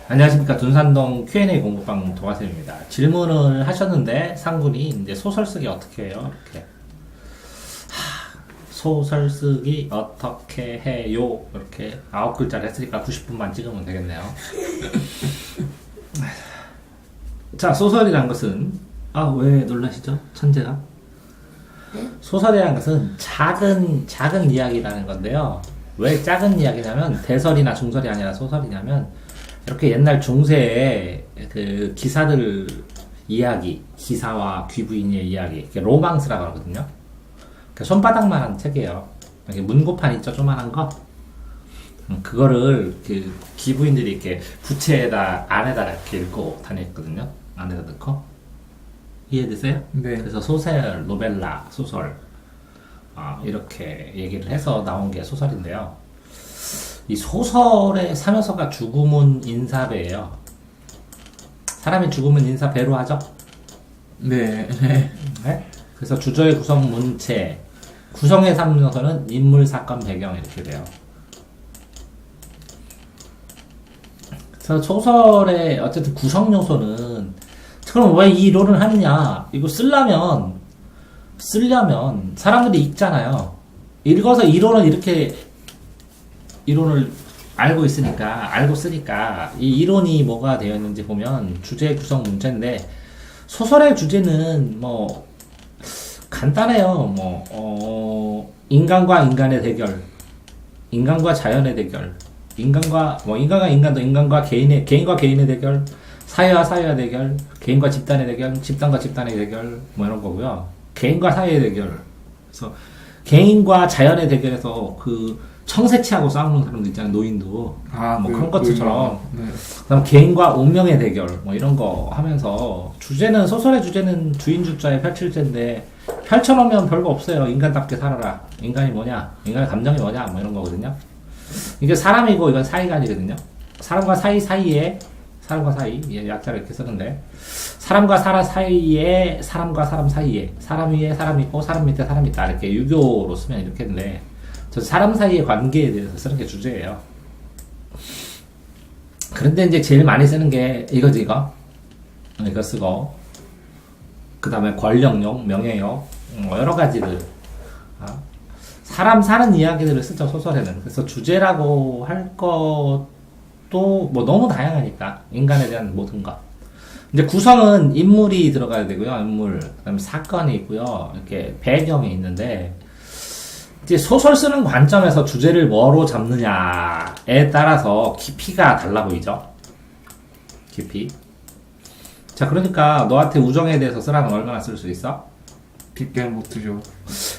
안녕하십니까. 둔산동 Q&A 공부방 도화쌤입니다. 질문을 하셨는데 상군이 이제 소설 쓰기 어떻게 해요? 이렇게 소설 쓰기 어떻게 해요? 이렇게 9글자를 했으니까 90분만 찍으면 되겠네요. 자, 소설이란 것은 왜 놀라시죠? 천재가? 소설이라는 것은 작은 이야기라는 건데요. 왜 작은 이야기냐면 대설이나 중설이 아니라 소설이냐면 이렇게 옛날 중세의 그 기사들 이야기, 기사와 귀부인의 이야기, 이게 로망스라고 하거든요. 손바닥만한 책이에요. 이렇게 문고판 있죠, 조만한 거. 그거를 그 귀부인들이 이렇게 부채에다 안에다가 이렇게 읽고 다녔거든요. 안에다 넣고. 이해되세요? 네. 그래서 소설, 노벨라, 소설 이렇게 얘기를 해서 나온 게 소설인데요. 이 소설의 삼요소가 죽음은 인사배예요. 사람이 죽으면 인사배로 하죠? 네. 네? 그래서 주저의 구성 문체, 구성의 삼요소는 인물, 사건, 배경 이렇게 돼요. 그래서 소설의 어쨌든 구성 요소는 그럼 왜 이 이론을 하느냐? 이거 쓰려면 사람들이 읽잖아요. 읽어서 이론을 알고 쓰니까 이 이론이 뭐가 되어 있는지 보면 주제 구성 문제인데 소설의 주제는 뭐 간단해요. 인간과 인간의 대결, 인간과 자연의 대결, 인간과 개인과 개인의 대결, 사회와 사회의 대결, 개인과 집단의 대결, 집단과 집단의 대결, 뭐 이런 거고요. 개인과 사회의 대결. 그래서 개인과 자연의 대결에서 그 청새치하고 싸우는 사람도 있잖아요. 노인도. 그런 것처럼. 네. 그다음 개인과 운명의 대결, 뭐 이런 거 하면서 소설의 주제는 주인주자의 펼칠텐데 펼쳐놓으면 별거 없어요. 인간답게 살아라. 인간이 뭐냐? 인간의 감정이 뭐냐? 뭐 이런 거거든요. 이게 사람이고 이건 사이가 아니거든요. 사람과 사이, 약자를 이렇게 쓰는데, 사람과 사이에, 사람과 사람 사이에, 사람 위에 사람 있고, 사람 밑에 사람 있다. 이렇게 유교로 쓰면 이렇게 했는데, 저 사람 사이의 관계에 대해서 쓰는 게 주제예요. 그런데 이제 제일 많이 쓰는 게 이거지, 이거. 이거 쓰고, 그 다음에 권력욕, 명예욕, 여러 가지들. 사람 사는 이야기들을 쓰죠, 소설에는. 그래서 주제라고 할 것도 뭐 너무 다양하니까. 인간에 대한 모든 것. 이제 구성은 인물이 들어가야 되고요, 인물. 그 다음에 사건이 있고요, 이렇게 배경이 있는데, 이제 소설 쓰는 관점에서 주제를 뭐로 잡느냐에 따라서 깊이가 달라 보이죠? 깊이. 자, 그러니까 너한테 우정에 대해서 쓰라면 얼마나 쓸 수 있어? 깊게 못 쓰죠.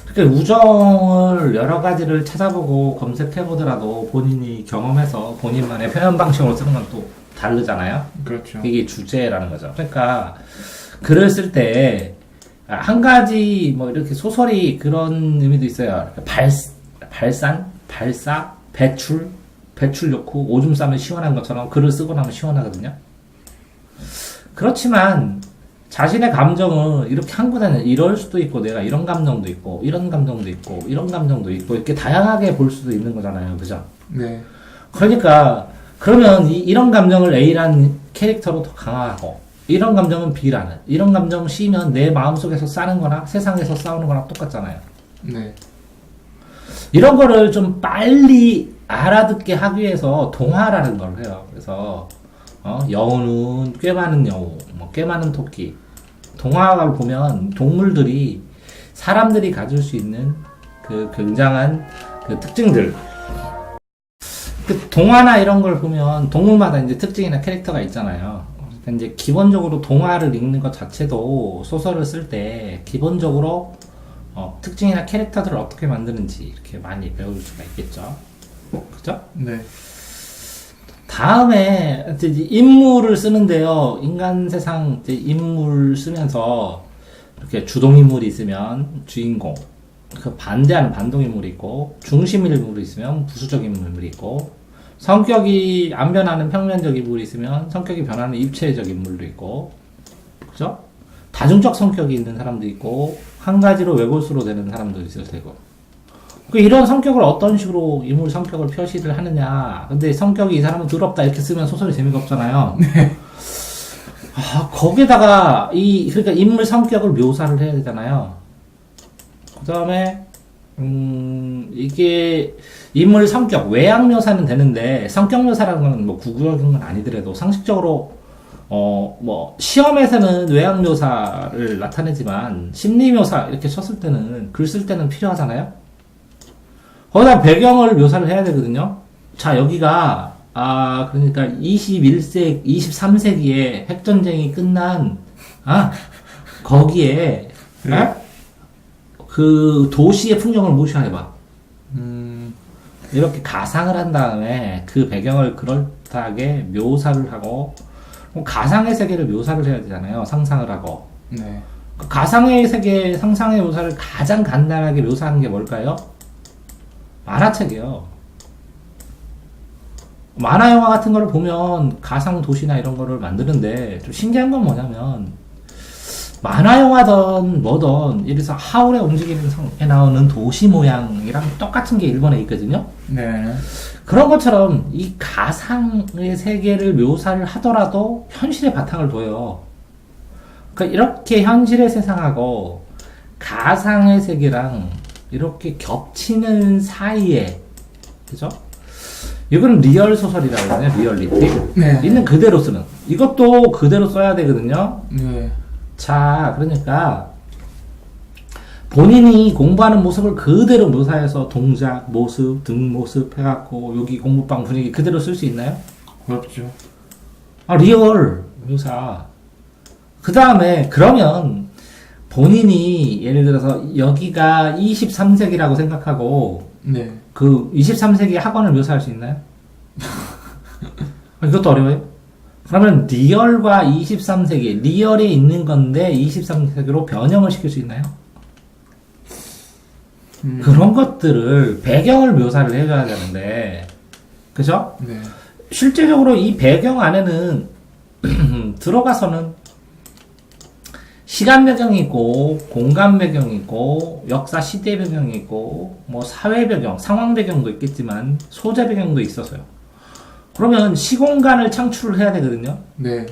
그러니까 우정을 여러 가지를 찾아보고 검색해보더라도 본인이 경험해서 본인만의 표현 방식으로 쓰는 건 또 다르잖아요? 그렇죠. 이게 주제라는 거죠. 그러니까 글을 쓸 때 한 가지 뭐 이렇게 소설이 그런 의미도 있어요. 발사, 배출 좋고 오줌 싸면 시원한 것처럼 글을 쓰고 나면 시원하거든요. 그렇지만 자신의 감정을 이렇게 한꺼번에 이럴 수도 있고 내가 이런 감정도 있고 이런 감정도 있고 이런 감정도 있고 이렇게 다양하게 볼 수도 있는 거잖아요. 그죠? 네. 그러니까 그러면 이런 감정을 A라는 캐릭터로 더 강화하고 이런 감정은 B라는 이런 감정 C면 내 마음속에서 싸는 거나 세상에서 싸우는 거랑 똑같잖아요. 네. 이런 거를 좀 빨리 알아듣게 하기 위해서 동화라는 걸 해요. 그래서 여우는 꽤 많은 여우, 꽤 많은 토끼. 동화를 보면 동물들이 사람들이 가질 수 있는 그 굉장한 그 특징들. 그 동화나 이런 걸 보면 동물마다 이제 특징이나 캐릭터가 있잖아요. 그러니까 이제 기본적으로 동화를 읽는 것 자체도 소설을 쓸 때 기본적으로 특징이나 캐릭터들을 어떻게 만드는지 이렇게 많이 배울 수가 있겠죠. 그죠? 네. 다음에 이제 인물을 쓰는데요. 인간 세상 이제 인물 쓰면서 이렇게 주동 인물이 있으면 주인공, 그 반대하는 반동 인물이 있고, 중심 인물이 있으면 부수적 인물이 있고, 성격이 안 변하는 평면적 인물이 있으면 성격이 변하는 입체적 인물도 있고, 그죠? 다중적 성격이 있는 사람도 있고, 한 가지로 외골수로 되는 사람도 있을 테고, 이런 성격을 어떤 식으로 인물 성격을 표시를 하느냐. 근데 성격이 이 사람은 더럽다 이렇게 쓰면 소설이 재미가 없잖아요. 거기다가 그러니까 인물 성격을 묘사를 해야 되잖아요. 그 다음에 이게 인물 성격 외양 묘사는 되는데 성격 묘사라는 건 뭐 구구적인 건 아니더라도 상식적으로 뭐 시험에서는 외양 묘사를 나타내지만 심리 묘사 이렇게 쳤을 때는 글 쓸 때는 필요하잖아요. 거기다 배경을 묘사를 해야 되거든요. 자, 여기가 그러니까 23세기에 핵전쟁이 끝난 거기에 네. 그 도시의 풍경을 모셔해봐. 이렇게 가상을 한 다음에 그 배경을 그럴듯하게 묘사를 하고 가상의 세계를 묘사를 해야 되잖아요. 상상을 하고. 네. 그 가상의 세계, 상상의 묘사를 가장 간단하게 묘사하는 게 뭘까요? 만화책이요. 만화 영화 같은 거를 보면 가상 도시나 이런 거를 만드는데 좀 신기한 건 뭐냐면 만화 영화든 뭐든 이래서 하울의 움직이는 성에 나오는 도시 모양이랑 똑같은 게 일본에 있거든요. 네. 그런 것처럼 이 가상의 세계를 묘사를 하더라도 현실의 바탕을 둬요. 그러니까 이렇게 현실의 세상하고 가상의 세계랑 이렇게 겹치는 사이에, 그죠? 이건 리얼 소설이라고 하잖아요. 리얼리티. 네. 있는 그대로 쓰는. 이것도 그대로 써야 되거든요. 네. 자, 그러니까 본인이 공부하는 모습을 그대로 묘사해서 동작, 모습, 등 모습 해갖고 여기 공부방 분위기 그대로 쓸 수 있나요? 어렵죠. 리얼 묘사. 그 다음에 그러면 본인이 예를 들어서 여기가 23세기라고 생각하고 네. 그 23세기 학원을 묘사할 수 있나요? 이것도 어려워요. 그러면 리얼과 23세기, 리얼에 있는 건데 23세기로 변형을 시킬 수 있나요? 그런 것들을 배경을 묘사를 해줘야 되는데, 그죠? 네. 실제적으로 이 배경 안에는 들어가서는 시간 배경이 있고, 공간 배경이 있고, 역사 시대 배경이 있고, 뭐 사회 배경, 상황 배경도 있겠지만 소재 배경도 있어서요. 그러면 시공간을 창출을 해야 되거든요. 네.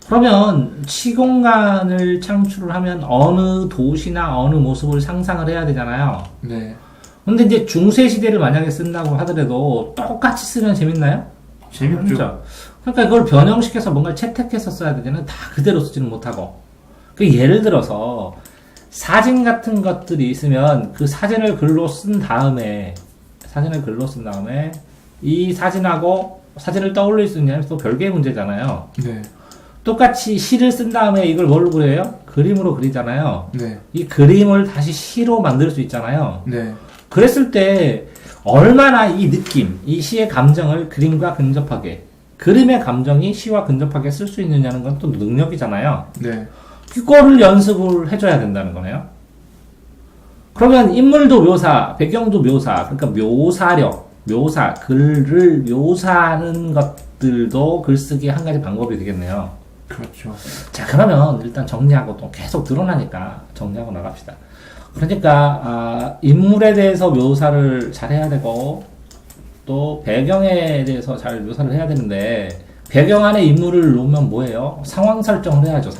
그러면 시공간을 창출을 하면 어느 도시나 어느 모습을 상상을 해야 되잖아요. 네. 근데 이제 중세 시대를 만약에 쓴다고 하더라도 똑같이 쓰면 재밌나요? 재밌죠. 그렇죠? 그러니까 이걸 변형시켜서 뭔가를 채택해서 써야 되잖아요. 다 그대로 쓰지는 못하고. 그 예를 들어서 사진 같은 것들이 있으면 그 사진을 글로 쓴 다음에 이 사진하고 사진을 떠올릴 수 있냐면 또 별개의 문제잖아요. 네. 똑같이 시를 쓴 다음에 이걸 뭘로 그려요? 그림으로 그리잖아요. 네. 이 그림을 다시 시로 만들 수 있잖아요. 네. 그랬을 때 얼마나 이 느낌, 이 시의 감정을 그림과 근접하게, 그림의 감정이 시와 근접하게 쓸 수 있느냐는 건 또 능력이잖아요. 네. 그거를 연습을 해줘야 된다는 거네요. 그러면 인물도 묘사, 배경도 묘사, 그러니까 묘사력, 글을 묘사하는 것들도 글쓰기 한 가지 방법이 되겠네요. 그렇죠. 자, 그러면 일단 정리하고 또 계속 드러나니까 정리하고 나갑시다. 그러니까 인물에 대해서 묘사를 잘 해야 되고 또 배경에 대해서 잘 묘사를 해야 되는데 배경 안에 인물을 놓으면 뭐예요? 상황 설정을 해야죠.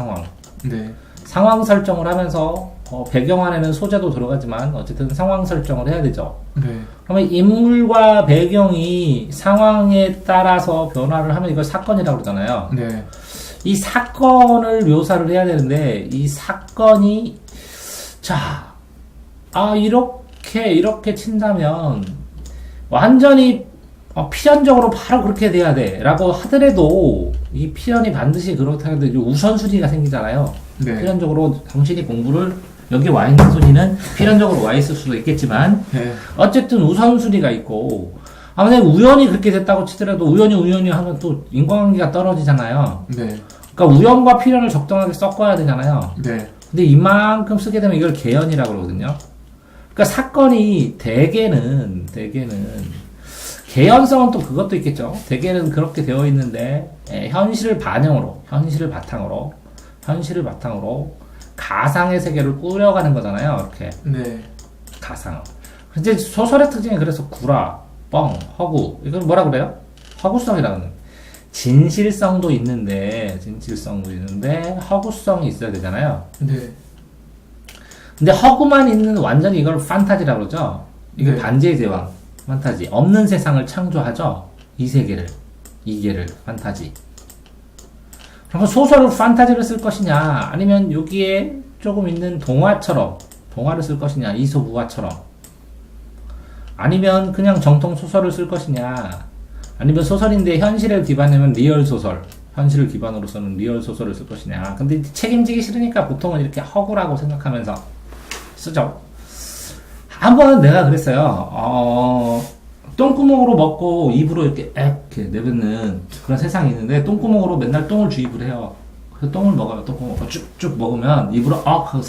네. 상황 설정을 하면서 배경 안에는 소재도 들어가지만 어쨌든 상황 설정을 해야 되죠. 네. 그러면 인물과 배경이 상황에 따라서 변화를 하면 이걸 사건이라고 그러잖아요. 네. 이 사건을 묘사를 해야 되는데 이 사건이 자, 이렇게 친다면 완전히 필연적으로 바로 그렇게 돼야 돼 라고 하더라도 이 필연이 반드시 그렇다 해도 우선순위가 생기잖아요. 네. 필연적으로 당신이 공부를 여기 와 있는 순위는 필연적으로 와 있을 수도 있겠지만 네. 어쨌든 우선순위가 있고 만약에 우연히 그렇게 됐다고 치더라도 우연히 하면 또 인과관계가 떨어지잖아요. 네. 그러니까 우연과 필연을 적당하게 섞어야 되잖아요. 네. 근데 이만큼 쓰게 되면 이걸 개연이라고 그러거든요. 그러니까 사건이 대개는 개연성은 또 그것도 있겠죠. 대개는 그렇게 되어 있는데 현실을 바탕으로 가상의 세계를 꾸려가는 거잖아요. 이렇게 네. 가상. 이제 소설의 특징이 그래서 구라, 뻥, 허구. 이걸 뭐라 그래요? 허구성이라는 거예요. 진실성도 있는데 허구성이 있어야 되잖아요. 네. 근데 허구만 있는 완전히 이걸 판타지라고 그러죠. 이게 네. 반지의 제왕 판타지. 없는 세상을 창조하죠. 이 세계를, 이계를 판타지. 그러면 소설을 판타지를 쓸 것이냐, 아니면 여기에 조금 있는 동화를 쓸 것이냐, 이솝우화처럼, 아니면 그냥 정통 소설을 쓸 것이냐, 아니면 소설인데 현실을 기반하면 리얼 소설, 현실을 기반으로 쓰는 리얼 소설을 쓸 것이냐. 근데 책임지기 싫으니까 보통은 이렇게 허구라고 생각하면서 쓰죠. 한번 내가 그랬어요. 똥구멍으로 먹고 입으로 이렇게 내뱉는 그런 세상이 있는데, 똥구멍으로 맨날 똥을 주입을 해요. 그래서 똥을 먹어요. 똥구멍 쭉쭉 먹으면 입으로 하고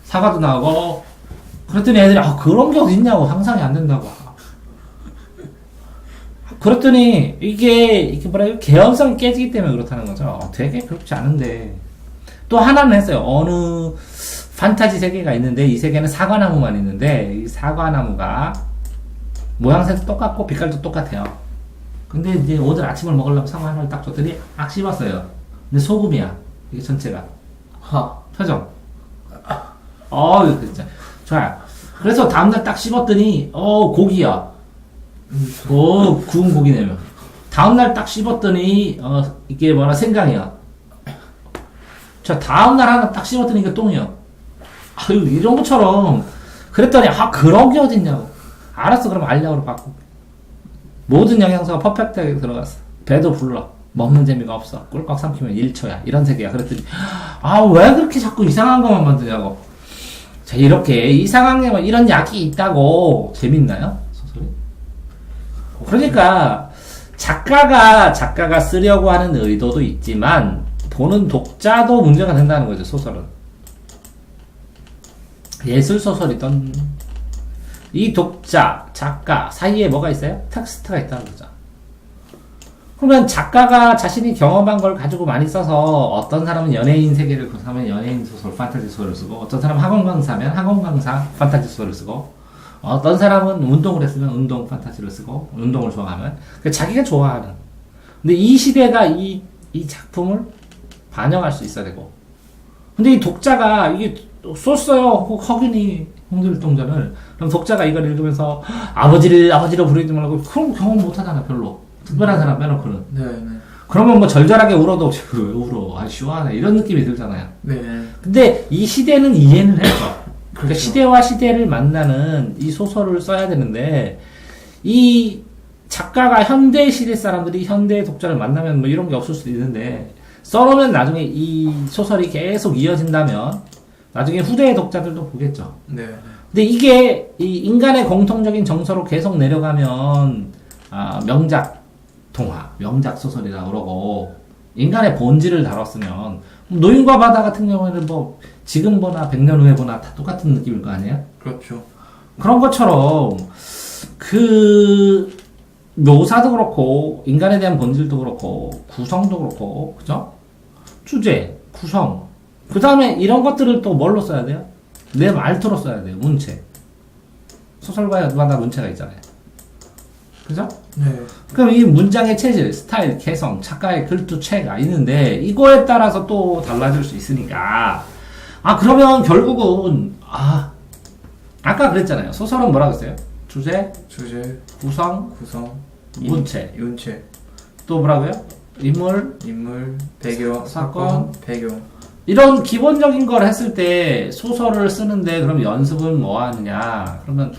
사과도 나오고. 그랬더니 애들이 그런 게 어딨냐고, 상상이 안 된다고. 그랬더니 이게 뭐랄까, 개연성이 깨지기 때문에 그렇다는 거죠. 되게 그렇지 않은데. 또 하나는 했어요. 어느 판타지 세계가 있는데, 이 세계는 사과나무만 있는데, 이 사과나무가 모양새도 똑같고 빛깔도 똑같아요. 근데 이제 오늘 아침을 먹으려면 사과 하나를 딱 줬더니 씹었어요. 근데 소금이야, 이게 전체가. 표정. 이거 진짜 좋아요. 그래서 다음날 딱 씹었더니 고기야. 구운 고기네요. 다음날 딱 씹었더니 이게 생강이야. 자, 다음날 하나 딱 씹었더니 이게 똥이야. 이런 것처럼. 그랬더니 그런 게 어딨냐고. 알았어, 그럼 알약으로 바꾸고. 모든 영양소가 퍼펙트하게 들어갔어. 배도 불러. 먹는 재미가 없어. 꿀꺽 삼키면 1초야. 이런 세계야. 그랬더니 왜 그렇게 자꾸 이상한 것만 만드냐고. 자, 이렇게 이상한 게 이런 약이 있다고 재밌나요? 소설이? 그러니까 작가가 쓰려고 하는 의도도 있지만 보는 독자도 문제가 된다는 거죠. 소설은 예술 소설이든 이 독자, 작가 사이에 뭐가 있어요? 텍스트가 있다는 거죠. 그러면 작가가 자신이 경험한 걸 가지고 많이 써서, 어떤 사람은 연예인 세계를 구성하면 연예인 소설, 판타지 소설을 쓰고, 어떤 사람은 학원 강사면 학원 강사, 판타지 소설을 쓰고, 어떤 사람은 운동을 했으면 운동 판타지를 쓰고, 운동을 좋아하면 자기가 좋아하는. 근데 이 시대가 이 작품을 반영할 수 있어야 되고, 근데 이 독자가 이게 썼어요. 허균이 홍길동전을. 그럼 독자가 이걸 읽으면서 아버지로 부르지 말고, 그럼 경험 못 하잖아, 별로. 특별한 사람 빼놓고는. 네. 그러면 절절하게 울어도 왜 울어? 시원하네. 이런 느낌이 들잖아요. 네. 근데 이 시대는 이해는 했어. 그러니까 그렇죠. 시대와 시대를 만나는 이 소설을 써야 되는데, 이 작가가 현대 시대 사람들이 현대 독자를 만나면 이런 게 없을 수도 있는데, 써놓으면 나중에 이 소설이 계속 이어진다면 나중에 후대의 독자들도 보겠죠. 네. 근데 이게 이 인간의 공통적인 정서로 계속 내려가면 명작 동화, 명작 소설이라고 그러고, 인간의 본질을 다뤘으면 노인과 바다 같은 경우에는 지금 보나 100년 후에 보나 다 똑같은 느낌일 거 아니에요? 그렇죠. 그런 것처럼 그 묘사도 그렇고, 인간에 대한 본질도 그렇고, 구성도 그렇고, 그죠? 주제, 구성. 그 다음에 이런 것들을 또 뭘로 써야 돼요? 내 말투로 써야 돼요. 문체. 소설가마다 문체가 있잖아요. 그죠? 네. 그럼 이 문장의 체질, 스타일, 개성, 작가의 글투체가 있는데, 이거에 따라서 또 달라질 수 있으니까. 그러면 결국은, 아까 그랬잖아요. 소설은 뭐라 그랬어요? 주제, 구성, 문체. 윤체. 또 뭐라고요? 인물, 배경, 사건, 배경. 이런 기본적인 걸 했을 때 소설을 쓰는데, 그럼 연습은 뭐 하느냐? 그러면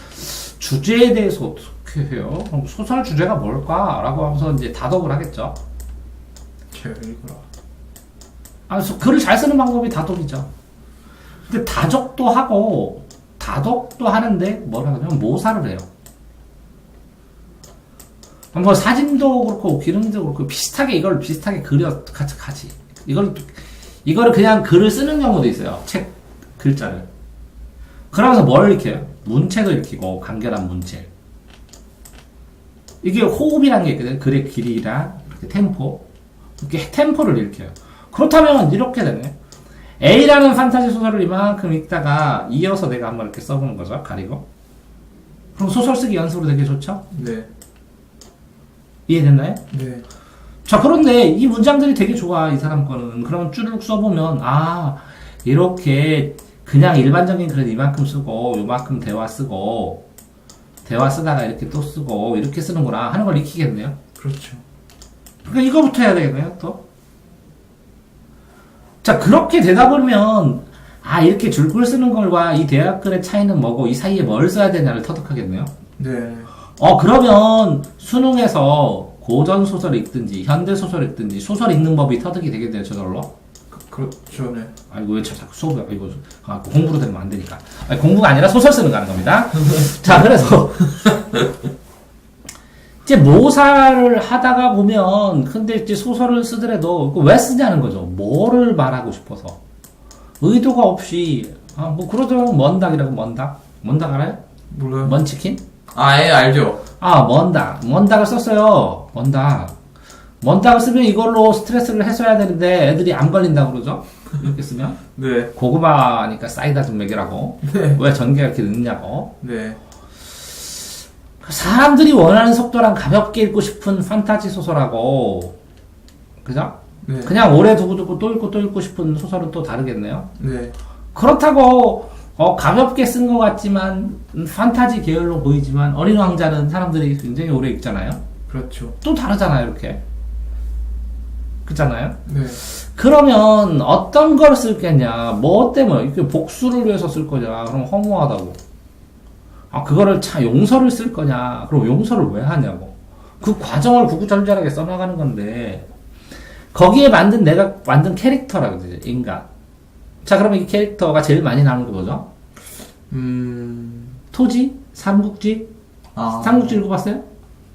주제에 대해서 어떻게 해요? 그럼 소설 주제가 뭘까? 라고 하면서 이제 다독을 하겠죠. 제가 읽어라. 글을 잘 쓰는 방법이 다독이죠. 근데 다독도 하는데 뭐라 그러냐면 모사를 해요. 사진도 그렇고 기능도 그렇고 비슷하게 그려 같이. 이거를 그냥 글을 쓰는 경우도 있어요. 책 글자를. 그러면서 뭘 익혀요? 문체도 익히고, 간결한 문체. 이게 호흡이라는 게 있거든요. 글의 길이랑 이렇게 템포. 이렇게 템포를 일으켜요. 그렇다면 이렇게 되네. A라는 판타지 소설을 이만큼 읽다가 이어서 내가 한번 이렇게 써보는 거죠. 가리고. 그럼 소설 쓰기 연습으로 되게 좋죠? 네. 이해됐나요? 네. 자, 그런데 이 문장들이 되게 좋아, 이 사람 거는. 그러면 쭈르륵 써보면, 아, 이렇게 그냥 일반적인 글은 이만큼 쓰고, 요만큼 대화 쓰고, 대화 쓰다가 이렇게 또 쓰고, 이렇게 쓰는구나 하는 걸 익히겠네요. 그렇죠. 그러니까 이거부터 해야 되겠네요, 또. 자, 그렇게 되다 보면, 아, 이렇게 줄글 쓰는 걸과 이 대화글의 차이는 뭐고, 이 사이에 뭘 써야 되냐를 터득하겠네요. 네. 그러면 수능에서 고전 소설 읽든지, 현대 소설 읽든지, 소설 읽는 법이 터득이 되겠네요, 저절로. 그렇죠. 네. 아이고, 왜 자꾸 수업을, 이거, 공부로 되면 안 되니까. 아니, 공부가 아니라 소설 쓰는 거 하는 겁니다. 자, 그래서, 이제 모사를 하다가 보면, 근데 이제 소설을 쓰더라도, 왜 쓰냐는 거죠. 뭐를 말하고 싶어서. 의도가 없이, 뭐, 그러더라고, 먼닭이라고, 먼닭. 먼닭 알아요? 몰라요. 먼치킨? 예, 알죠. 먼닭. 먼닭을 썼어요. 먼닭을 쓰면 이걸로 스트레스를 해소해야 되는데 애들이 안 걸린다고 그러죠? 이렇게 쓰면. 네. 고구마니까 사이다 좀 먹이라고. 네. 왜 전개가 이렇게 늦냐고. 네. 사람들이 원하는 속도랑 가볍게 읽고 싶은 판타지 소설하고, 그죠? 네. 그냥 오래 두고 또 읽고 싶은 소설은 또 다르겠네요. 네. 그렇다고, 가볍게 쓴 것 같지만, 판타지 계열로 보이지만, 어린 왕자는 사람들이 굉장히 오래 읽잖아요? 그렇죠. 또 다르잖아요, 이렇게. 그렇잖아요? 네. 그러면 어떤 걸 쓸 거냐? 뭐 때문에? 이렇게 복수를 위해서 쓸 거냐? 그럼 허무하다고. 그거를 용서를 쓸 거냐? 그럼 용서를 왜 하냐고. 그 과정을 구구절절하게 써나가는 건데, 거기에 내가 만든 캐릭터라고 그러지, 인간. 자, 그러면 이 캐릭터가 제일 많이 나오는 게 뭐죠? 토지? 삼국지? 삼국지 읽어봤어요?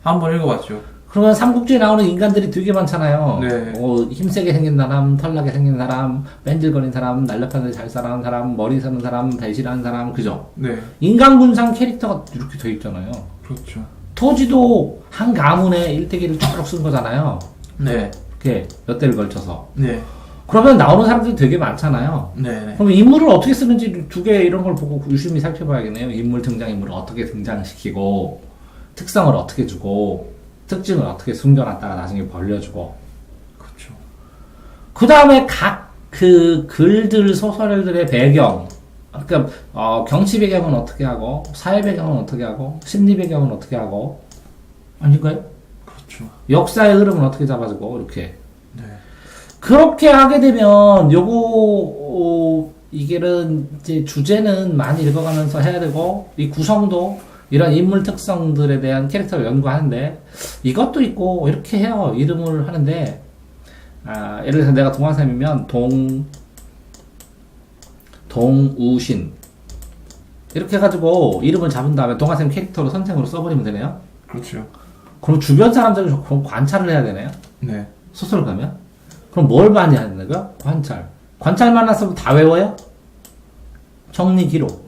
한번 읽어봤죠. 그러면 삼국지에 나오는 인간들이 되게 많잖아요. 네. 힘세게 생긴 사람, 털나게 생긴 사람, 뺀질거린 사람, 날렵하게 잘 살아가는 사람, 머리 서는 사람, 배신하는 사람, 그죠? 네. 인간군상 캐릭터가 이렇게 돼 있잖아요. 그렇죠. 토지도 한 가문에 일대기를 쭉 쓴 거잖아요. 네. 이렇게 몇 대를 걸쳐서. 네. 그러면 나오는 사람들이 되게 많잖아요. 네. 그럼 인물을 어떻게 쓰는지 두 개 이런 걸 보고 유심히 살펴봐야겠네요. 등장인물을 어떻게 등장시키고, 특성을 어떻게 주고, 특징을 어떻게 숨겨놨다가 나중에 벌려주고. 그렇죠. 그 다음에 각 글들, 소설들의 배경, 그러니까, 경치 배경은 어떻게 하고, 사회 배경은 어떻게 하고, 심리 배경은 어떻게 하고, 아닌가요? 그렇죠. 역사의 흐름은 어떻게 잡아주고, 이렇게. 네. 그렇게 하게 되면, 이게는, 이제 주제는 많이 읽어가면서 해야 되고, 이 구성도, 이런 인물 특성들에 대한 캐릭터를 연구하는데, 이것도 있고, 이렇게 해요. 이름을 하는데, 예를 들어서 내가 동화쌤이면, 동우신. 이렇게 해가지고, 이름을 잡은 다음에 동화쌤 캐릭터로 선생으로 써버리면 되네요. 그렇죠. 그럼 주변 사람들을 좀 관찰을 해야 되네요. 네. 소설 가면. 그럼 뭘 많이 하는 거야? 관찰. 관찰만 했으면 다 외워요? 정리 기록.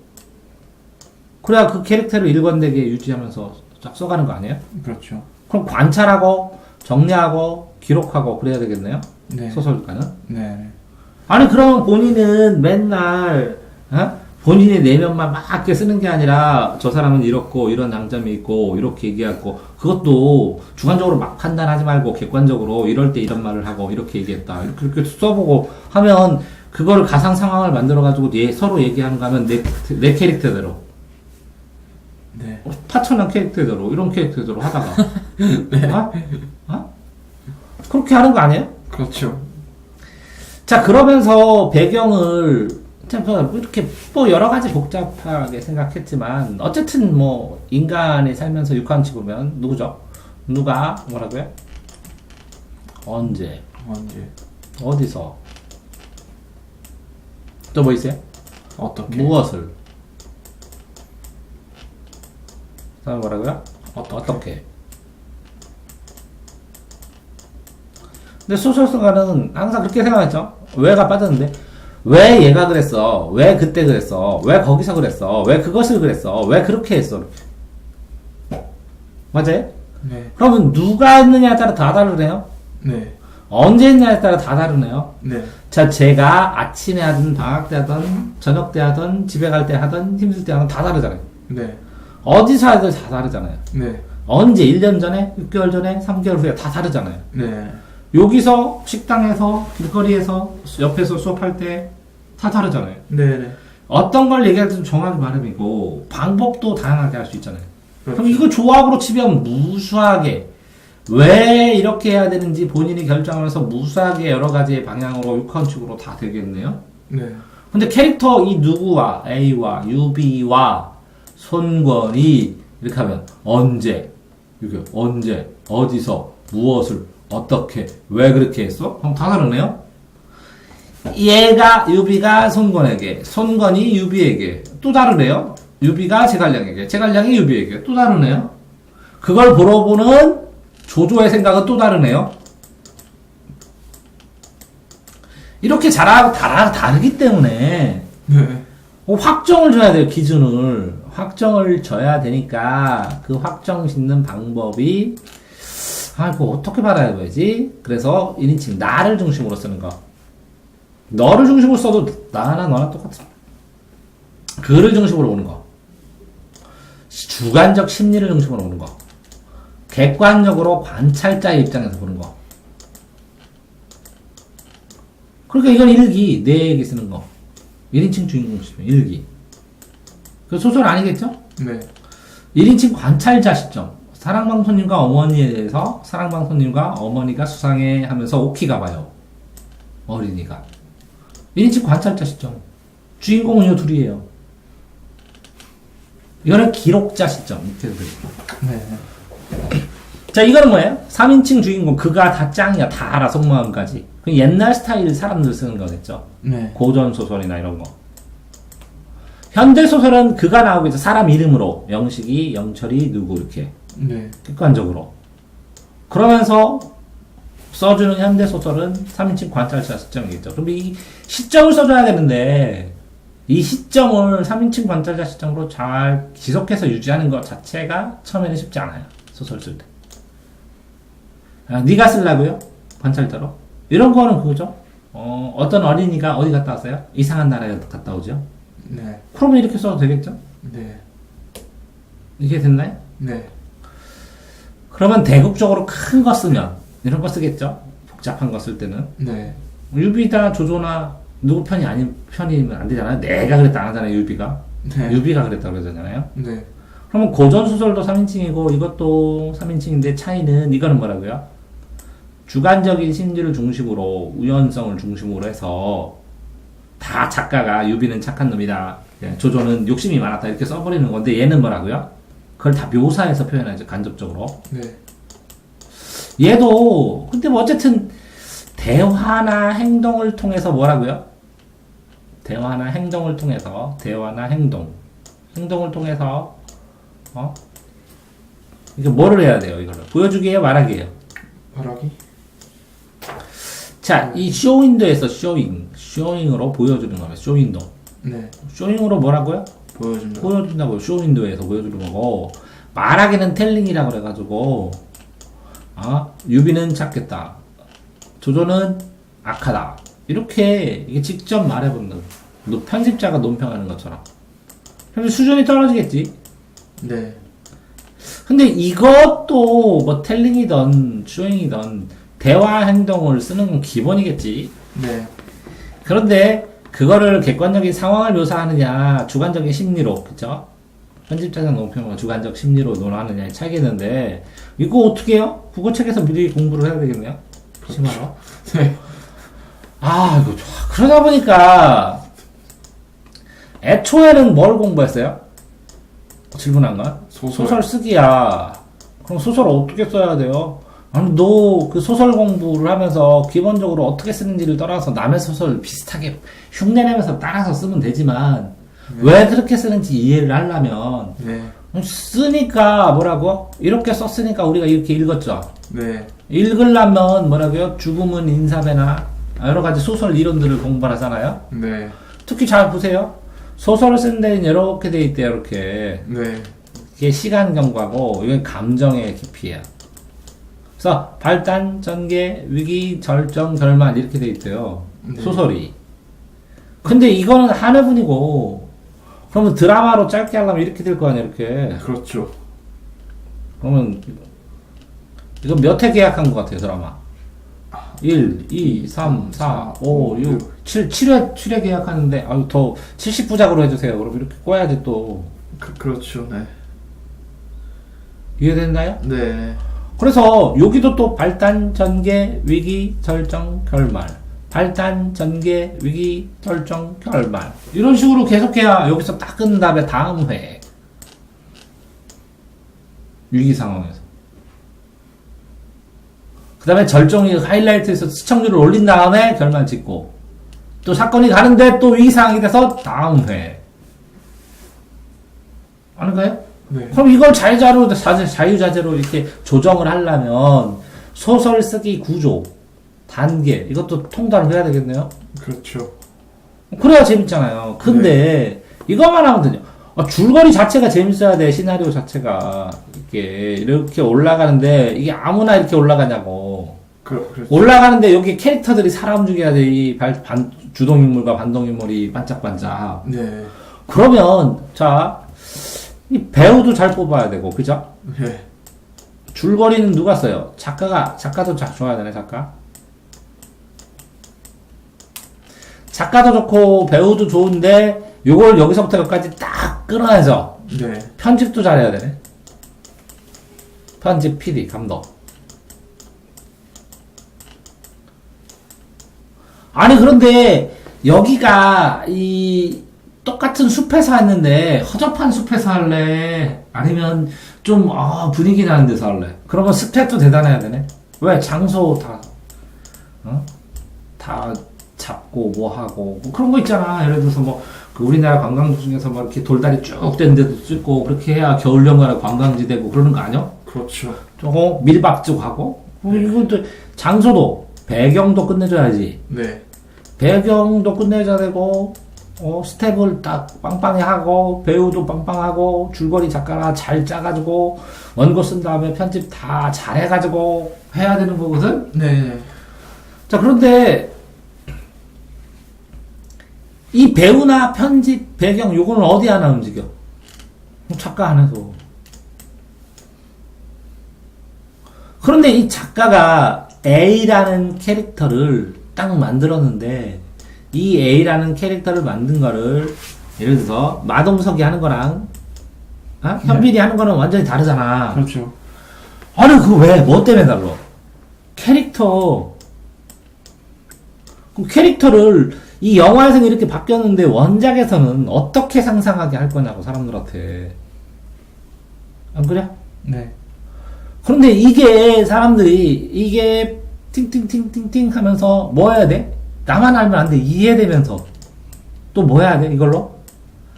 그래야 그 캐릭터를 일관되게 유지하면서 쫙 써가는 거 아니에요? 그렇죠. 그럼 관찰하고, 정리하고, 기록하고, 그래야 되겠네요? 네. 소설가는? 네. 아니, 그러면 본인은 맨날, 본인의 내면만 막 이렇게 쓰는 게 아니라, 저 사람은 이렇고, 이런 장점이 있고, 이렇게 얘기하고, 그것도 주관적으로 막 판단하지 말고, 객관적으로, 이럴 때 이런 말을 하고, 이렇게 얘기했다. 이렇게 써보고 하면, 그거를 가상 상황을 만들어가지고, 서로 얘기하는 거 하면 내 캐릭터대로. 네. 파천한 캐릭터대로, 이런 캐릭터대로 하다가. 네. 그렇게 하는 거 아니에요? 그렇죠. 자, 그러면서 배경을, 참, 이렇게, 여러 가지 복잡하게 생각했지만, 어쨌든 인간이 살면서 육한치 보면, 누구죠? 누가, 뭐라고요? 언제? 어디서? 또 뭐 있어요? 어떻게? 무엇을? 다음 뭐라고요? 어떻게? 근데 소설가는 항상 그렇게 생각했죠. 왜가 빠졌는데, 왜 얘가 그랬어? 왜 그때 그랬어? 왜 거기서 그랬어? 왜 그것을 그랬어? 왜 그렇게 했어? 맞아요? 네. 그러면 누가 했느냐에 따라 다 다르네요? 네. 언제 했냐에 따라 다 다르네요? 네. 자, 제가 아침에 하든, 방학 때 하든, 저녁 때 하든, 집에 갈 때 하든, 힘들 때 하든 다 다르잖아요. 네. 어디서 하든 다 다르잖아요. 네. 언제 1년 전에, 6개월 전에, 3개월 후에 다 다르잖아요. 네. 여기서 식당에서 길거리에서 옆에서 수업할 때 다 다르잖아요. 네네. 어떤 걸 얘기할 때도 정하기 마련이고 방법도 다양하게 할 수 있잖아요. 그렇죠. 그럼 이거 조합으로 치면 무수하게 왜 이렇게 해야 되는지 본인이 결정하면서 무수하게 여러 가지의 방향으로 육헌축으로 다 되겠네요. 네. 근데 캐릭터 이 누구와 A와 유비와 손권이 이렇게 하면 언제 이게 언제 어디서 무엇을 어떻게 왜 그렇게 했어? 그럼 다 다르네요. 얘가 유비가 손권에게 손권이 유비에게 또 다르네요. 유비가 제갈량에게 제갈량이 유비에게 또 다르네요. 그걸 보러 보는 조조의 생각은 또 다르네요. 이렇게 다르기 때문에 네. 확정을 줘야 돼요. 기준을 확정을 줘야 되니까 그 확정 짓는 방법이 그거 어떻게 받아야 되지? 그래서 1인칭 나를 중심으로 쓰는 거. 너를 중심으로 써도 나나 너나 똑같아. 그를 중심으로 보는 거. 주관적 심리를 중심으로 보는 거. 객관적으로 관찰자의 입장에서 보는 거. 그러니까 이건 일기, 내 얘기 쓰는 거. 1인칭 주인공 시점, 일기. 그 소설 아니겠죠? 네. 1인칭 관찰자 시점. 사랑방송님과 어머니에 대해서 사랑방송님과 어머니가 수상해 하면서 오키 가봐요. 어린이가. 1인칭 관찰자 시점. 주인공은 이 둘이에요. 이거는 기록자 시점. 이렇게 되죠. 네. 자, 이거는 뭐예요? 3인칭 주인공, 그가 다 짱이야. 다 알아, 속마음까지. 옛날 스타일 사람들 쓰는 거겠죠. 네. 고전소설이나 이런 거. 현대소설은 그가 나오고 있어. 사람 이름으로. 영식이, 영철이, 누구, 이렇게. 네. 객관적으로. 그러면서 써주는 현대소설은 3인칭 관찰자 시점이겠죠. 그럼 이 시점을 써줘야 되는데, 이 시점을 3인칭 관찰자 시점으로 잘 지속해서 유지하는 것 자체가 처음에는 쉽지 않아요. 소설 쓸 때. 네가 쓰려고요? 관찰자로? 이런 거는 그거죠. 어떤 어린이가 어디 갔다 왔어요? 이상한 나라에 갔다 오죠. 네. 그러면 이렇게 써도 되겠죠? 네. 이게 됐나요? 네. 그러면 대국적으로 큰 거 쓰면 이런 거 쓰겠죠? 복잡한 거 쓸 때는. 네. 유비다 조조나 누구 편이 아닌 편이면 안 되잖아요. 내가 그랬다 안 하잖아요. 유비가. 네. 유비가 그랬다 그러잖아요. 네. 그러면 고전소설도 3인칭이고 이것도 3인칭인데 차이는 이거는 뭐라고요? 주관적인 심리를 중심으로 우연성을 중심으로 해서 다 작가가 유비는 착한 놈이다. 조조는 욕심이 많았다. 이렇게 써버리는 건데 얘는 뭐라고요? 그걸 다 묘사해서 표현하죠. 간접적으로. 네. 얘도 근데 뭐 어쨌든 대화나 행동을 통해서 뭐라고요? 대화나 행동을 통해서 대화나 행동을 통해서 이게 뭐를 해야 돼요? 이거를 보여주기예요, 말하기예요? 말하기? 자, 이 쇼윈도에서 쇼잉으로 보여주는 거예요. 쇼윈도. 네. 쇼잉으로 뭐라고요? 보여준다. 보여준다고요. 쇼윈도에서 보여주는 거고 말하기는 텔링이라고 그래가지고 유비는 착했다. 조조는 악하다. 이렇게 이게 직접 말해보는 거. 편집자가 논평하는 것처럼. 그럼 수준이 떨어지겠지. 네. 근데 이것도 뭐 텔링이든 쇼잉이든 대화 행동을 쓰는 건 기본이겠지. 네. 그런데 그거를 객관적인 상황을 묘사하느냐 주관적인 심리로, 그쵸? 편집자가 논평을 주관적 심리로 논하느냐의 차이겠는데 이거 어떻게 해요? 국어책에서 미리 공부를 해야 되겠네요. 심하러. 네. 이거 좋아. 그러다 보니까 애초에는 뭘 공부했어요? 질문한 건? 소설 쓰기야. 그럼 소설 어떻게 써야 돼요? 아니, 너 그 소설 공부를 하면서 기본적으로 어떻게 쓰는지를 떠나서 남의 소설 비슷하게 흉내내면서 따라서 쓰면 되지만 왜 그렇게 쓰는지 이해를 하려면 네. 쓰니까 뭐라고? 이렇게 썼으니까 우리가 이렇게 읽었죠. 네. 읽으려면 뭐라고요? 죽음은 인사배나 여러 가지 소설 이론들을 공부를 하잖아요. 네. 특히 잘 보세요. 소설을 쓰는 데는 이렇게 돼 있대요. 이렇게. 네. 이게 시간 경과고 이건 감정의 깊이야. 그래서 발단, 전개, 위기, 절정, 결말 이렇게 돼 있대요. 네. 소설이. 근데 이거는 한 회분이고 그러면 드라마로 짧게 하려면 이렇게 될 거 아니야, 이렇게. 그렇죠. 그러면, 이거 몇 회 계약한 것 같아요, 드라마? 1, 2, 3, 4, 5, 6, 7회 계약하는데, 아유, 더 70부작으로 해주세요. 그럼 이렇게 꼬야지 또. 그렇죠. 네. 이해됐나요? 네. 그래서 여기도 또 발단, 전개, 위기, 결정, 결말. 발단, 전개, 위기, 결정, 결말. 이런 식으로 계속해야 여기서 딱 끝난 다음에 다음 회. 위기 상황에서. 그 다음에 절정이 하이라이트에서 시청률을 올린 다음에 결말 짓고. 또 사건이 가는데 또 위기 상황이 돼서 다음 회. 아는가요? 네. 그럼 이걸 자유자재로 이렇게 조정을 하려면 소설 쓰기 구조, 단계, 이것도 통달을 해야 되겠네요? 그렇죠. 그래야 재밌잖아요. 근데 이것만 하면 되죠. 줄거리 자체가 재밌어야 돼, 시나리오 자체가. 이렇게 올라가는데, 이게 아무나 이렇게 올라가냐고. 그렇죠. 올라가는데 여기 캐릭터들이 살아 움직여야 돼, 주동인물과 반동인물이 반짝반짝. 네. 그러면, 자, 이 배우도 잘 뽑아야 되고, 그죠? 네. 줄거리는 누가 써요? 작가도 좋아야 되네, 작가. 작가도 좋고, 배우도 좋은데, 요걸 여기서부터 여기까지 딱 끊어야죠. 네. 편집도 잘해야 되네. 편집, PD, 감독. 아니, 그런데, 여기가, 똑같은 숲에서 했는데 허접한 숲에서 할래? 아니면 좀 분위기 나는 데서 할래? 그러면 스펙도 대단해야 되네. 왜? 장소 다 잡고 뭐 하고 뭐 그런 거 있잖아. 예를 들어서 그 우리나라 관광지 중에서 이렇게 돌다리 쭉 된 데도 찍고 그렇게 해야 겨울 연가에 관광지 되고 그러는 거 아니야? 그렇죠. 조금 밀박죽 하고 이것도 장소도 배경도 끝내줘야지. 네. 배경도 끝내줘야 되고 스텝을 딱 빵빵히 하고, 배우도 빵빵하고, 줄거리 작가나 잘 짜가지고, 원고 쓴 다음에 편집 다 잘해가지고, 해야 되는 거거든? 네. 자, 그런데, 이 배우나 편집, 배경, 요거는 어디 하나 움직여? 작가 안에서. 그런데 이 작가가 A라는 캐릭터를 딱 만들었는데, 이 A라는 캐릭터를 만든 거를 예를 들어서 마동석이 하는 거랑 현빈이 하는 거는 완전히 다르잖아. 그렇죠. 아니 그거 왜? 뭐 때문에 달라? 캐릭터. 그럼 캐릭터를 이 영화에서는 이렇게 바뀌었는데 원작에서는 어떻게 상상하게 할 거냐고 사람들한테. 안 그래? 네. 그런데 이게 사람들이 이게 팅팅팅팅팅 하면서 뭐 해야 돼? 나만 알면 안 돼. 이해되면서. 또 뭐 해야 돼? 이걸로?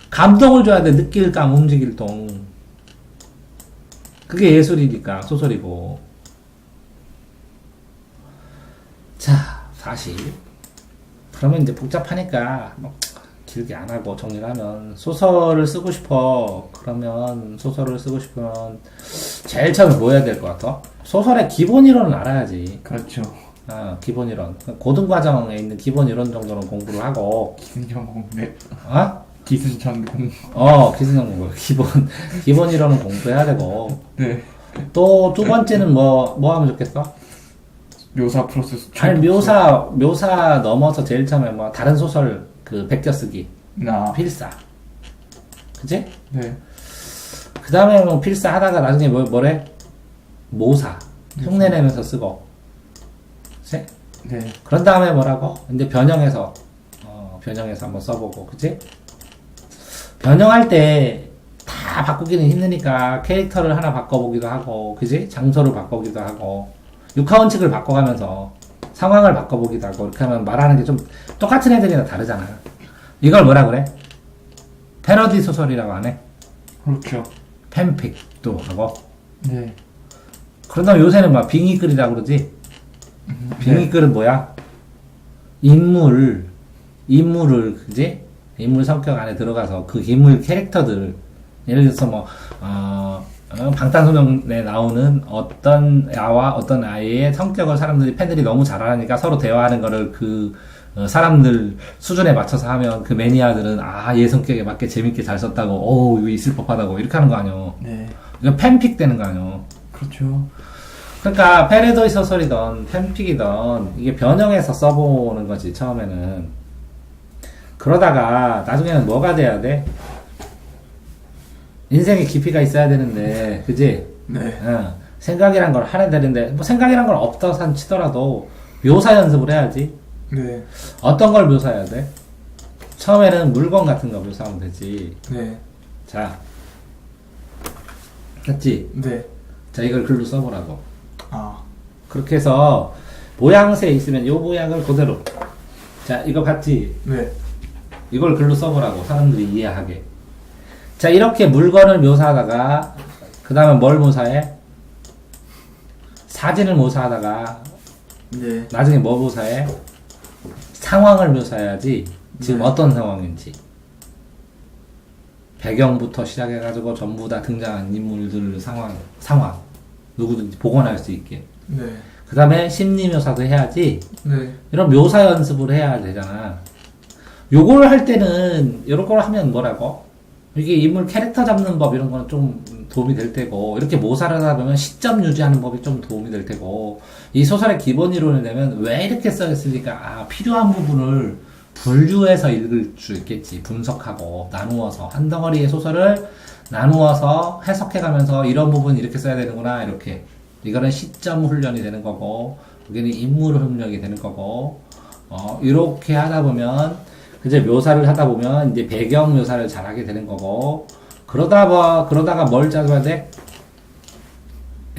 감동을 줘야 돼. 느낄 감, 움직일 동. 그게 예술이니까, 소설이고. 자, 사실. 그러면 이제 복잡하니까, 길게 안 하고 정리를 하면, 소설을 쓰고 싶어. 그러면, 소설을 쓰고 싶으면, 제일 처음에 뭐 해야 될 것 같아? 소설의 기본 이론을 알아야지. 그렇죠. 기본 이론. 고등과정에 있는 기본 이론 정도는 공부를 하고. 기승전공. 네. 기승전공. 기승전공. 기승전공. 기본 이론은 공부해야 되고. 네. 또 두 번째는 뭐 하면 좋겠어? 묘사 프로세스. 아니, 묘사 넘어서 제일 처음에 다른 소설, 베껴 쓰기. 필사. 그치? 네. 그 다음에 필사 하다가 나중에 뭐래? 모사. 흉내 내면서 쓰고. 네. 그런 다음에 뭐라고? 이제 변형해서 한번 써보고, 그치? 변형할 때 다 바꾸기는 힘드니까 캐릭터를 하나 바꿔보기도 하고, 그치? 장소를 바꾸기도 하고, 육하원칙을 바꿔가면서 상황을 바꿔보기도 하고, 이렇게 하면 말하는 게 좀 똑같은 애들이나 다르잖아. 이걸 뭐라 그래? 패러디 소설이라고 하네? 그렇죠. 팬픽도 하고. 네. 그런 다음에 요새는 빙의글이라고 그러지? 빙의글은 뭐야? 인물을, 그지? 인물 성격 안에 들어가서 그 인물 캐릭터들, 예를 들어서 방탄소년단에 나오는 어떤 야와 어떤 아이의 성격을 팬들이 너무 잘 알으니까 서로 대화하는 거를 사람들 수준에 맞춰서 하면 그 매니아들은 얘 성격에 맞게 재밌게 잘 썼다고 이거 있을 법하다고 이렇게 하는 거 아니요. 네. 이거 팬픽 되는 거 아니요. 그렇죠. 그러니까 페레도의 소설이던 팬픽이던 이게 변형해서 써보는 거지 처음에는. 그러다가 나중에는 뭐가 돼야 돼? 인생에 깊이가 있어야 되는데, 그지? 네. 생각이란 걸 하나 되는데, 뭐 생각이란 걸 없다 치더라도 묘사 연습을 해야지. 네. 어떤 걸 묘사해야 돼? 처음에는 물건 같은 거 묘사하면 되지. 네. 자, 됐지? 네. 자, 이걸 글로 써보라고. 그렇게 해서 모양새 있으면 요 모양을 그대로. 자, 이거 봤지? 네. 이걸 글로 써보라고. 사람들이 이해하게. 자, 이렇게 물건을 묘사하다가, 그 다음에 뭘 묘사해? 사진을 묘사하다가, 네. 나중에 뭐 묘사해? 상황을 묘사해야지. 지금 네. 어떤 상황인지. 배경부터 시작해가지고 전부 다 등장한 인물들 상황. 누구든지 복원할 수 있게. 네. 그 다음에 심리 묘사도 해야지. 네. 이런 묘사 연습을 해야 되잖아. 요걸 할 때는, 요런 걸 하면 뭐라고? 이게 인물 캐릭터 잡는 법 이런 거는 좀 도움이 될 테고, 이렇게 모사를 하다 보면 시점 유지하는 법이 좀 도움이 될 테고, 이 소설의 기본 이론을 내면 왜 이렇게 써있으니까, 필요한 부분을 분류해서 읽을 수 있겠지. 분석하고, 나누어서. 한 덩어리의 소설을 나누어서 해석해가면서 이런 부분 이렇게 써야 되는구나, 이렇게. 이거는 시점 훈련이 되는 거고, 여기는 인물 훈련이 되는 거고, 이렇게 하다 보면, 이제 묘사를 하다 보면 이제 배경 묘사를 잘하게 되는 거고, 그러다가 뭘 짜줘야 돼?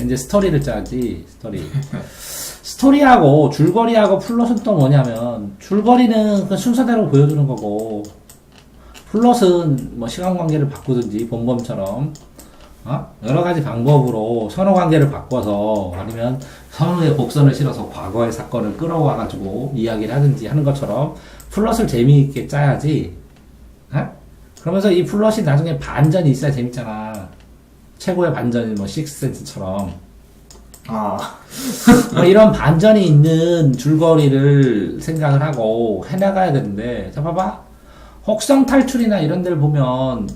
이제 스토리를 짜지, 스토리. 스토리하고 줄거리하고 플롯은 또 뭐냐면, 줄거리는 그 순서대로 보여주는 거고, 플롯은 뭐 시간 관계를 바꾸든지, 본범처럼, 여러 가지 방법으로 선호 관계를 바꿔서, 아니면 선호의 곡선을 실어서 과거의 사건을 끌어와가지고 이야기를 하든지 하는 것처럼, 플롯을 재미있게 짜야지. 그러면서 이 플롯이 나중에 반전이 있어야 재밌잖아. 최고의 반전이 뭐 식스센스처럼. 이런 반전이 있는 줄거리를 생각을 하고 해나가야 되는데, 자 봐봐. 혹성 탈출이나 이런 데를 보면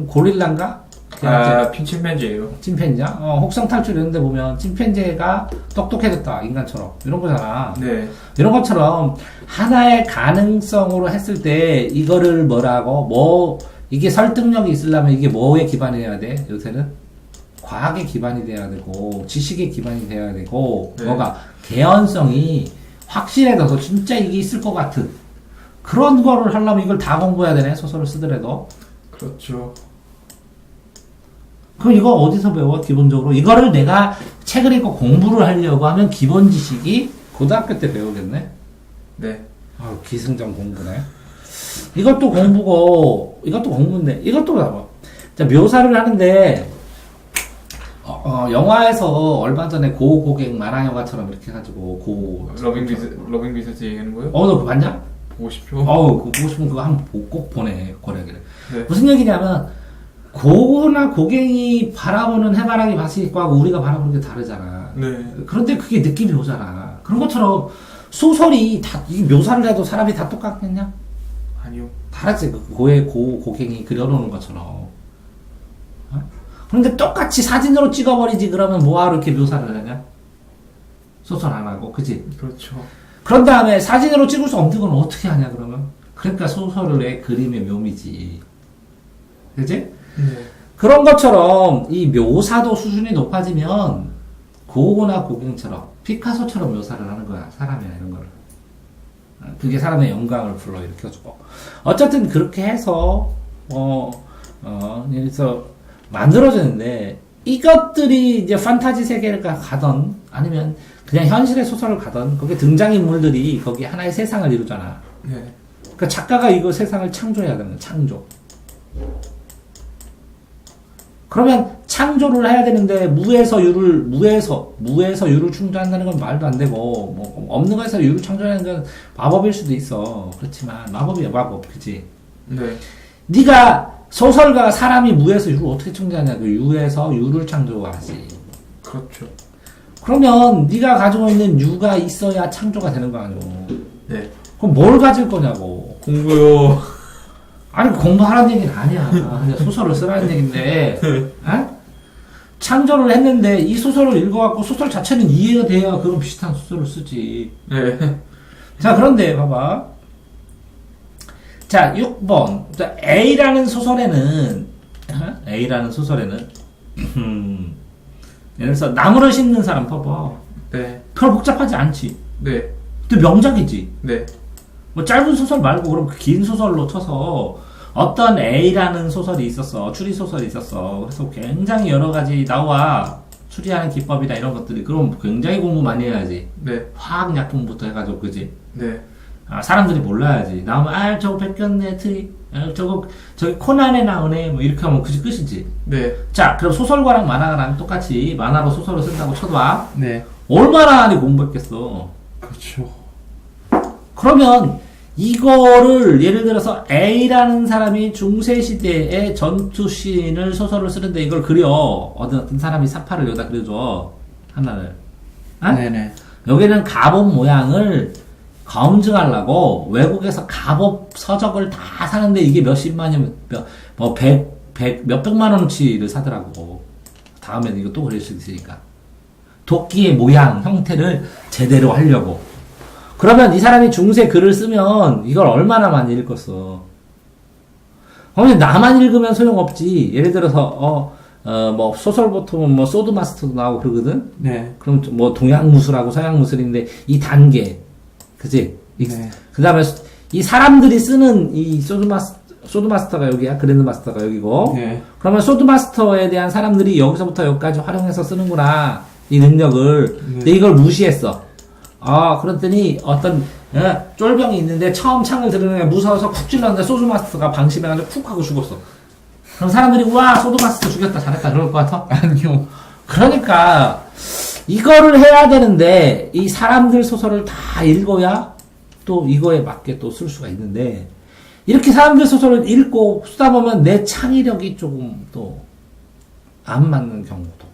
고릴라인가? 침팬지예요. 침팬지야? 혹성 탈출 이런 데 보면 침팬지가 똑똑해졌다, 인간처럼. 이런 거잖아. 네. 이런 것처럼 하나의 가능성으로 했을 때 이거를 이게 설득력이 있으려면 이게 뭐에 기반이 돼야 돼? 요새는? 과학에 기반이 돼야 되고, 지식에 기반이 돼야 되고, 네. 뭐가 개연성이 확실해져서 진짜 이게 있을 것 같은 그런 거를 하려면 이걸 다 공부해야 되네, 소설을 쓰더라도. 그렇죠. 그럼 이거 어디서 배워? 기본적으로 이거를 내가 책을 읽고 공부를 하려고 하면 기본 지식이 고등학교 때 배우겠네. 네. 기승전 공부네. 이것도 공부고, 이것도 공부인데, 이것도 봐봐. 자, 묘사를 하는데, 영화에서 얼마 전에 고고객 만화 영화처럼 이렇게 해가지고, 러빙 비슷 얘기하는 거예요? 너 그거 봤냐? 보고 싶죠. 그거 보고 싶으면 그거 한번 꼭 보내, 그래. 네. 무슨 얘기냐면, 고고나 고갱이 바라보는 해바라기 바시과하고 우리가 바라보는 게 다르잖아. 네. 그런데 그게 느낌이 오잖아. 그런 것처럼 소설이 이 묘사를 해도 사람이 다 똑같겠냐? 아니요. 다르지. 고갱이 그려놓는 것처럼. 그런데 똑같이 사진으로 찍어버리지. 그러면 뭐하러 이렇게 묘사를 하냐? 소설 안 하고, 그치? 그렇죠. 그런 다음에 사진으로 찍을 수 없는 건 어떻게 하냐, 그러면? 그러니까 소설의 그림의 묘미지. 그치? 네. 그런 것처럼 이 묘사도 수준이 높아지면 고고나 고갱처럼 피카소처럼 묘사를 하는 거야, 사람이나 이런 거를. 그게 사람의 영광을 불러일으켜주고. 어쨌든 그렇게 해서 그래서 만들어지는데, 이것들이 이제 판타지 세계를 가던 아니면 그냥 현실의 소설을 가던, 거기에 등장인물들이 거기 하나의 세상을 이루잖아. 네. 그러니까 작가가 이거 세상을 창조해야 되는 거야, 창조. 그러면 창조를 해야 되는데 무에서 유를 창조한다는 건 말도 안 되고, 뭐 없는 거에서 유를 창조하는 건 마법일 수도 있어. 그렇지만 마법이야, 마법. 그치? 네. 네가 소설가 사람이 무에서 유를 어떻게 창조하냐? 그 유에서 유를 창조하지. 그렇죠. 그러면 네가 가지고 있는 유가 있어야 창조가 되는 거 아니오. 네. 그럼 뭘 가질 거냐고. 공부요. 아니 공부하라는 얘기는 아니야. 그냥 소설을 쓰라는 얘긴데, 어? 창조를 했는데 이 소설을 읽어갖고 소설 자체는 이해가 돼야 그런 비슷한 소설을 쓰지. 네. 자, 그런데 봐봐. 자, 6번. 자, A라는 소설에는 예를 들어서 나무를 심는 사람 봐봐. 네. 별 복잡하지 않지. 네. 근데 명작이지. 네. 뭐 짧은 소설 말고 그럼 그 긴 소설로 쳐서 어떤 A라는 소설이 있었어. 추리 소설이 있었어. 그래서 굉장히 여러 가지 나와. 추리하는 기법이나 이런 것들이. 그럼 굉장히 공부 많이 해야지. 네. 화학약품부터 해가지고, 그지? 네. 아, 사람들이 몰라야지. 나오면, 아, 저거 베꼈네, 트리. 아, 저기 코난에 나오네. 뭐 이렇게 하면 그지 끝이지. 네. 자, 그럼 소설과랑 만화랑 똑같이 만화로 소설을 쓴다고 쳐봐. 네. 얼마나 얼마나 많이 공부했겠어. 그렇죠. 그러면 이거를 예를 들어서 A라는 사람이 중세시대의 전투씬을 소설을 쓰는데 이걸 그려. 어떤 사람이 사파를 여기다 그려줘. 하나를. 아? 네네. 여기는 갑옷 모양을 검증하려고 외국에서 갑옷 서적을 다 사는데 이게 몇십만이면 몇백만 원어치를 사더라고. 다음에는 이거 또 그릴 수 있으니까. 도끼의 모양, 형태를 제대로 하려고. 그러면 이 사람이 중세 글을 쓰면 이걸 얼마나 많이 읽었어. 그러면 나만 읽으면 소용없지. 예를 들어서, 뭐, 소설 보통은 뭐, 소드마스터도 나오고 그러거든? 네. 그럼 뭐, 동양무술하고 서양무술인데, 이 단계. 그지? 네. 그 다음에 이 사람들이 쓰는 이 소드마스터가 여기야. 그랜드마스터가 여기고. 네. 그러면 소드마스터에 대한 사람들이 여기서부터 여기까지 활용해서 쓰는구나. 이 능력을. 근데 이걸 무시했어. 그랬더니 어떤 쫄병이 있는데 처음 창을 들으면 무서워서 쿡 찔렀는데 소드마스터가 방심해가지고 쿡 하고 죽었어. 그럼 사람들이 우와 소드마스터 죽였다 잘했다 그럴 것 같아? 아니요. 그러니까 이거를 해야 되는데 이 사람들 소설을 다 읽어야 또 이거에 맞게 또 쓸 수가 있는데 이렇게 사람들 소설을 읽고 쓰다 보면 내 창의력이 조금 또 안 맞는 경우도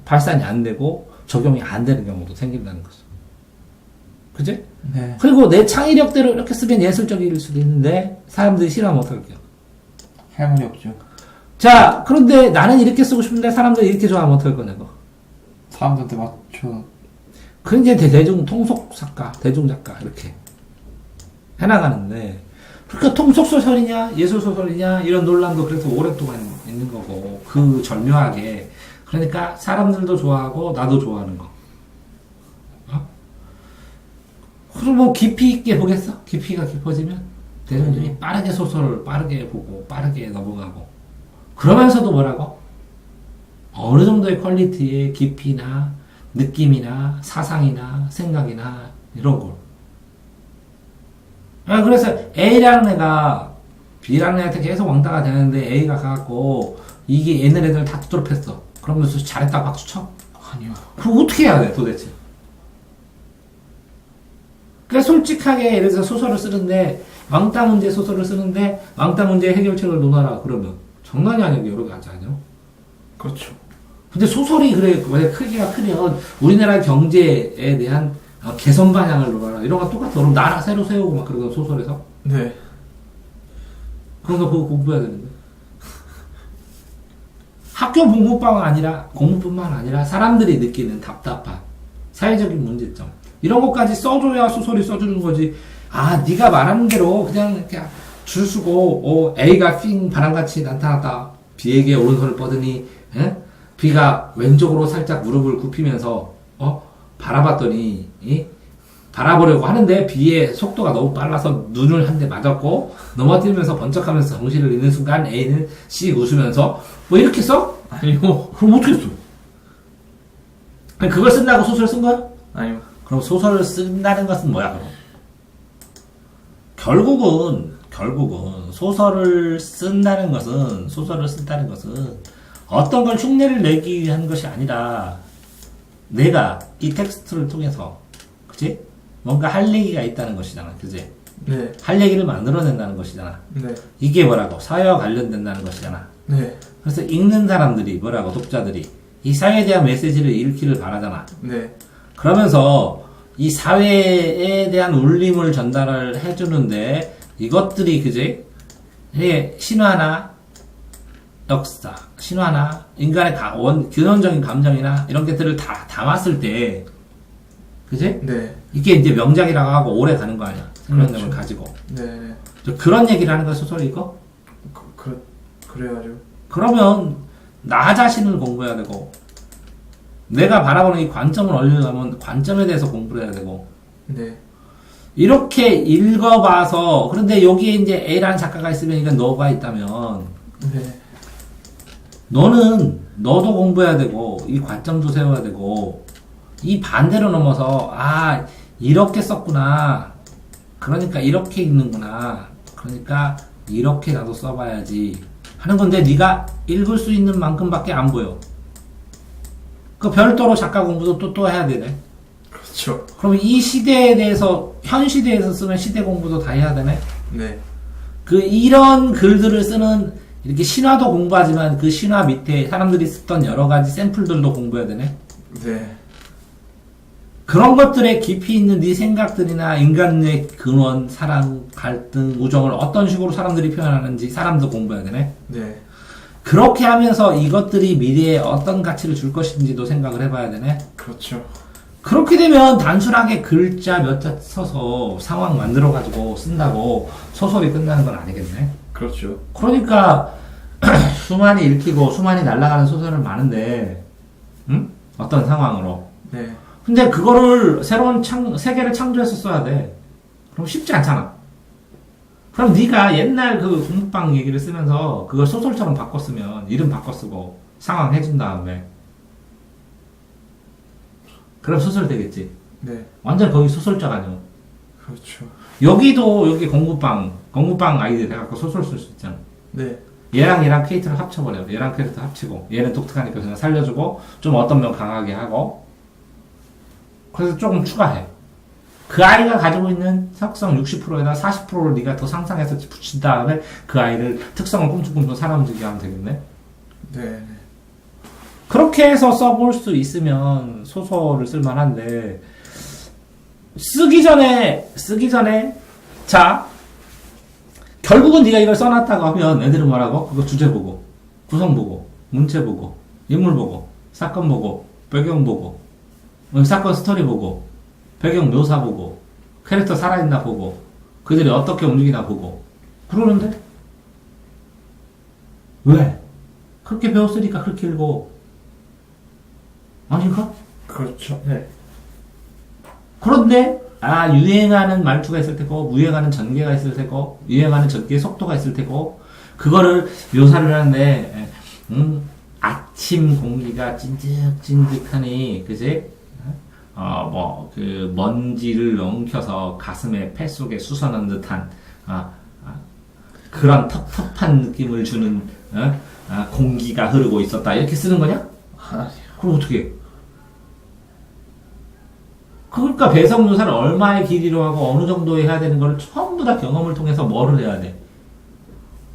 발산이 안 되고 적용이 안 되는 경우도 생긴다는 거죠. 그지? 네. 그리고 내 창의력대로 이렇게 쓰면 예술적일 수도 있는데 사람들이 싫어하면 어떡할게요? 할 말이 없죠. 자, 그런데 나는 이렇게 쓰고 싶은데 사람들이 이렇게 좋아하면 어떡할 거냐고. 사람들한테 맞춰. 그 이제 대중 통속 작가, 대중 작가 이렇게 해나가는데 그러니까 통속 소설이냐 예술 소설이냐 이런 논란도 그래서 오랫동안 있는 거고 그 절묘하게 그러니까 사람들도 좋아하고 나도 좋아하는 거. 그럼 뭐 깊이 있게 보겠어? 깊이가 깊어지면 대중들이 빠르게 소설을 빠르게 보고 빠르게 넘어가고 그러면서도 뭐라고? 어느 정도의 퀄리티의 깊이나 느낌이나 사상이나 생각이나 이런 걸. 그래서 A라는 애가 B라는 애한테 계속 왕따가 되는데 A가 가갖고 이게 얘네 애들 다 두드럽했어. 그러면서 잘했다 박수 쳐? 아니요. 그럼 어떻게 해야 돼 도대체? 그러니까 솔직하게 예를 들어서 소설을 쓰는데 왕따 문제 소설을 쓰는데 왕따 문제 해결책을 논하라 그러면 장난이 아니고 여러 가지 아니야? 그렇죠. 근데 소설이 그래 만약 크기가 크면 우리나라 경제에 대한 개선 방향을 논하라 이런 거 똑같아. 그럼 나라 새로 세우고 막 그러던 소설에서 네. 그래서 그거 공부해야 되는데 학교 공부뿐만 아니라 사람들이 느끼는 답답한 사회적인 문제점 이런 것까지 써줘야 소설이 써주는 거지. 네가 말하는 대로 그냥 이렇게 줄 쓰고 A가 삥 바람같이 나타났다. B에게 오른손을 뻗으니 B가 왼쪽으로 살짝 무릎을 굽히면서 바라봤더니 바라보려고 하는데 B의 속도가 너무 빨라서 눈을 한 대 맞았고 넘어뜨리면서 번쩍하면서 정신을 잃는 순간 A는 씩 웃으면서 뭐 이렇게 써? 아니요. 그럼 어떻게 써? 그걸 쓴다고 소설 쓴 거야? 아니요. 그럼 소설을 쓴다는 것은 뭐야 그럼? 결국은 소설을 쓴다는 것은 어떤 걸 흉내를 내기 위한 것이 아니라 내가 이 텍스트를 통해서 그치? 뭔가 할 얘기가 있다는 것이잖아 그치? 네. 할 얘기를 만들어낸다는 것이잖아. 네. 이게 뭐라고? 사회와 관련된다는 것이잖아. 네. 그래서 읽는 사람들이 뭐라고? 독자들이 이 사회에 대한 메시지를 읽기를 바라잖아. 네. 그러면서 이 사회에 대한 울림을 전달을 해주는데 이것들이 그지? 이게 신화나 역사, 신화나 인간의 근원적인 감정이나 이런 것들을 다 담았을 때 그지? 네. 이게 이제 명작이라고 하고 오래 가는 거 아니야. 생명력을 그렇죠. 가지고. 네. 그런 얘기를 하는 거야, 소설이 이거? 그래가지고. 그러면 나 자신을 공부해야 되고 내가 바라보는 이 관점을 올리려면 관점에 대해서 공부를 해야 되고 네. 이렇게 읽어봐서 그런데 여기에 이제 A라는 작가가 있으면 이건 너가 있다면 네. 너도 공부해야 되고 이 관점도 세워야 되고 이 반대로 넘어서 아 이렇게 썼구나 그러니까 이렇게 읽는구나 그러니까 이렇게 나도 써봐야지 하는 건데 네가 읽을 수 있는 만큼밖에 안 보여. 그 별도로 작가 공부도 또 해야 되네. 그렇죠. 그러면 이 시대에 대해서 현 시대에서 쓰면 시대 공부도 다 해야 되네. 네. 그 이런 글들을 쓰는 이렇게 신화도 공부하지만 그 신화 밑에 사람들이 쓰던 여러 가지 샘플들도 공부해야 되네. 네. 그런 것들에 깊이 있는 네 생각들이나 인간의 근원, 사랑, 갈등, 우정을 어떤 식으로 사람들이 표현하는지 사람도 공부해야 되네. 네. 그렇게 하면서 이것들이 미래에 어떤 가치를 줄 것인지도 생각을 해봐야 되네. 그렇죠. 그렇게 되면 단순하게 글자 몇 자 써서 상황 만들어가지고 쓴다고 소설이 끝나는 건 아니겠네. 그렇죠. 그러니까 수많이 읽히고 수많이 날아가는 소설은 많은데 응? 어떤 상황으로 네. 근데 그거를 새로운 세계를 창조해서 써야 돼. 그럼 쉽지 않잖아. 그럼 네가 옛날 그 공부방 얘기를 쓰면서 그걸 소설처럼 바꿨으면 이름 바꿔 쓰고 상황 해준 다음에 그럼 소설 되겠지. 네. 완전 거기 소설자가 아니야. 그렇죠. 여기도 여기 공부방 아이디 해갖고 소설 쓸 수 있잖아. 네. 얘랑 캐릭터를 합쳐버려. 얘랑 캐릭터 합치고 얘는 독특하니까 그냥 살려주고 좀 어떤 면 강하게 하고 그래서 조금 추가해. 그 아이가 가지고 있는 특성 60%에다 40%를 네가 더 상상해서 붙인 다음에 그 아이를 특성을 꿈쩍꿈쩍 살아 움직이게 하면 되겠네. 네. 그렇게 해서 써볼 수 있으면 소설을 쓸만한데 쓰기 전에 자 결국은 네가 이걸 써놨다고 하면 애들은 뭐라고? 그거 주제 보고 구성 보고 문체 보고 인물 보고 사건 보고 배경 보고 사건 스토리 보고 배경 묘사 보고 캐릭터 살아있나 보고 그들이 어떻게 움직이나 보고 그러는데 왜? 그렇게 배웠으니까 그렇게 읽어 아닌가? 그렇죠. 네. 그런데 유행하는 말투가 있을 테고 무행하는 전개가 있을 테고 유행하는 전개의 속도가 있을 테고 그거를 묘사를 하는데 아침 공기가 찐득찐득하니 그지? 그 먼지를 엉켜서 가슴에 폐 속에 쑤셔넣은 듯한 그런 텁텁한 느낌을 주는 공기가 흐르고 있었다 이렇게 쓰는 거냐? 그럼 어떻게 해? 그러니까 배석 묘사를 얼마의 길이로 하고 어느 정도에 해야 되는 걸 전부 다 경험을 통해서 뭐를 해야 돼?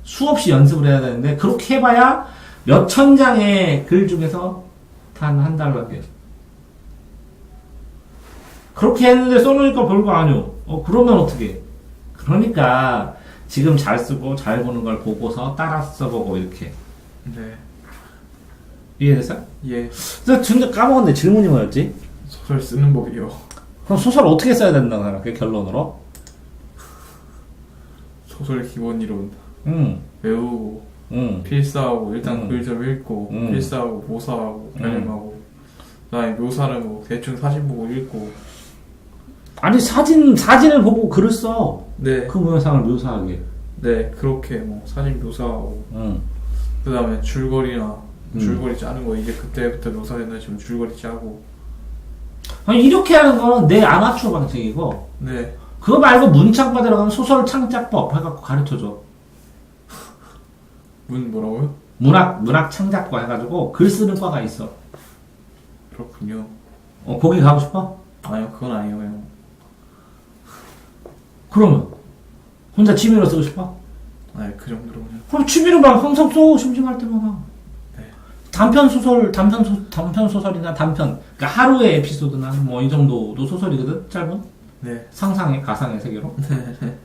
수없이 연습을 해야 되는데 그렇게 해봐야 몇천 장의 글 중에서 단 한 달러게. 그렇게 했는데 써놓으니까 별거 아니오. 그러면 어떻게 해? 그러니까 지금 잘 쓰고 잘 보는 걸 보고서 따라 써보고 이렇게. 네. 이해됐어? 예. 나 진짜 까먹었네. 질문이 뭐였지? 소설 쓰는 법이요. 그럼 소설 어떻게 써야 된다고 생각해? 결론으로? 소설 기본 이론 응. 외우고 필사하고 일단 글 좀 읽고 필사하고 모사하고 변형하고 그다음에 사진을 뭐 대충 사진 보고 읽고 아니 사진을 보고 글을 써. 네. 그 모양상을 묘사하게. 네 그렇게 뭐 사진 묘사하고 응. 그다음에 줄거리나 줄거리 짜는 거 이제 그때부터 묘사됐나 지금 줄거리 짜고 아니 이렇게 하는 거는 내 아마추어 방식이고 네 그거 말고 문창과 들어가면 소설 창작법 해갖고 가르쳐줘. 뭐라고요? 문학 창작과 해가지고 글 쓰는 과가 있어. 그렇군요. 거기 가고 싶어? 아니요 그건 아니에요. 그러면 혼자 취미로 쓰고 싶어? 아니 그 정도로는 그럼 취미로 막 항상 써 심심할 때마다. 네. 단편 소설이나 그러니까 하루의 에피소드나 뭐 이 정도도 소설이거든, 짧은? 네. 상상의, 가상의 세계로.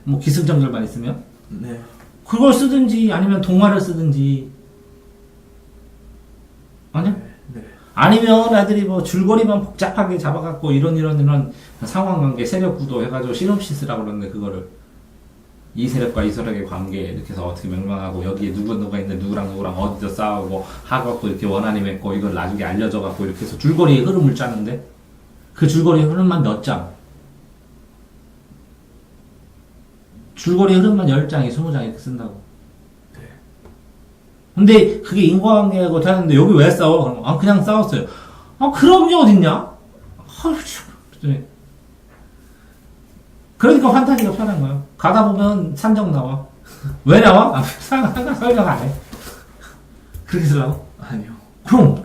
뭐 기승전결만 있으면. 네. 그걸 쓰든지 아니면 동화를 쓰든지. 아니야? 네. 아니면 애들이 뭐 줄거리만 복잡하게 잡아갖고 이런 상황관계, 세력구도 해가지고 시놉시스라고 그러는데 그거를 이 세력과 이 세력의 관계 이렇게 해서 어떻게 명명하고 여기에 누가 있는데 누구랑 어디서 싸우고 하갖고 이렇게 원한이 맺고 이걸 나중에 알려져갖고 이렇게 해서 줄거리의 흐름을 짜는데 그 줄거리의 흐름만 몇 장. 줄거리의 흐름만 10장이 20장 이렇게 쓴다고. 근데 그게 인과관계고 되는데 여기 왜 싸워? 그럼 그냥 싸웠어요. 그런 게 어딨냐? 그러니까 환타지가 편한 거예요. 가다 보면 산적 나와. 왜 나와? 설명 안 해. 그렇게 쓰려고? 아니요. 그럼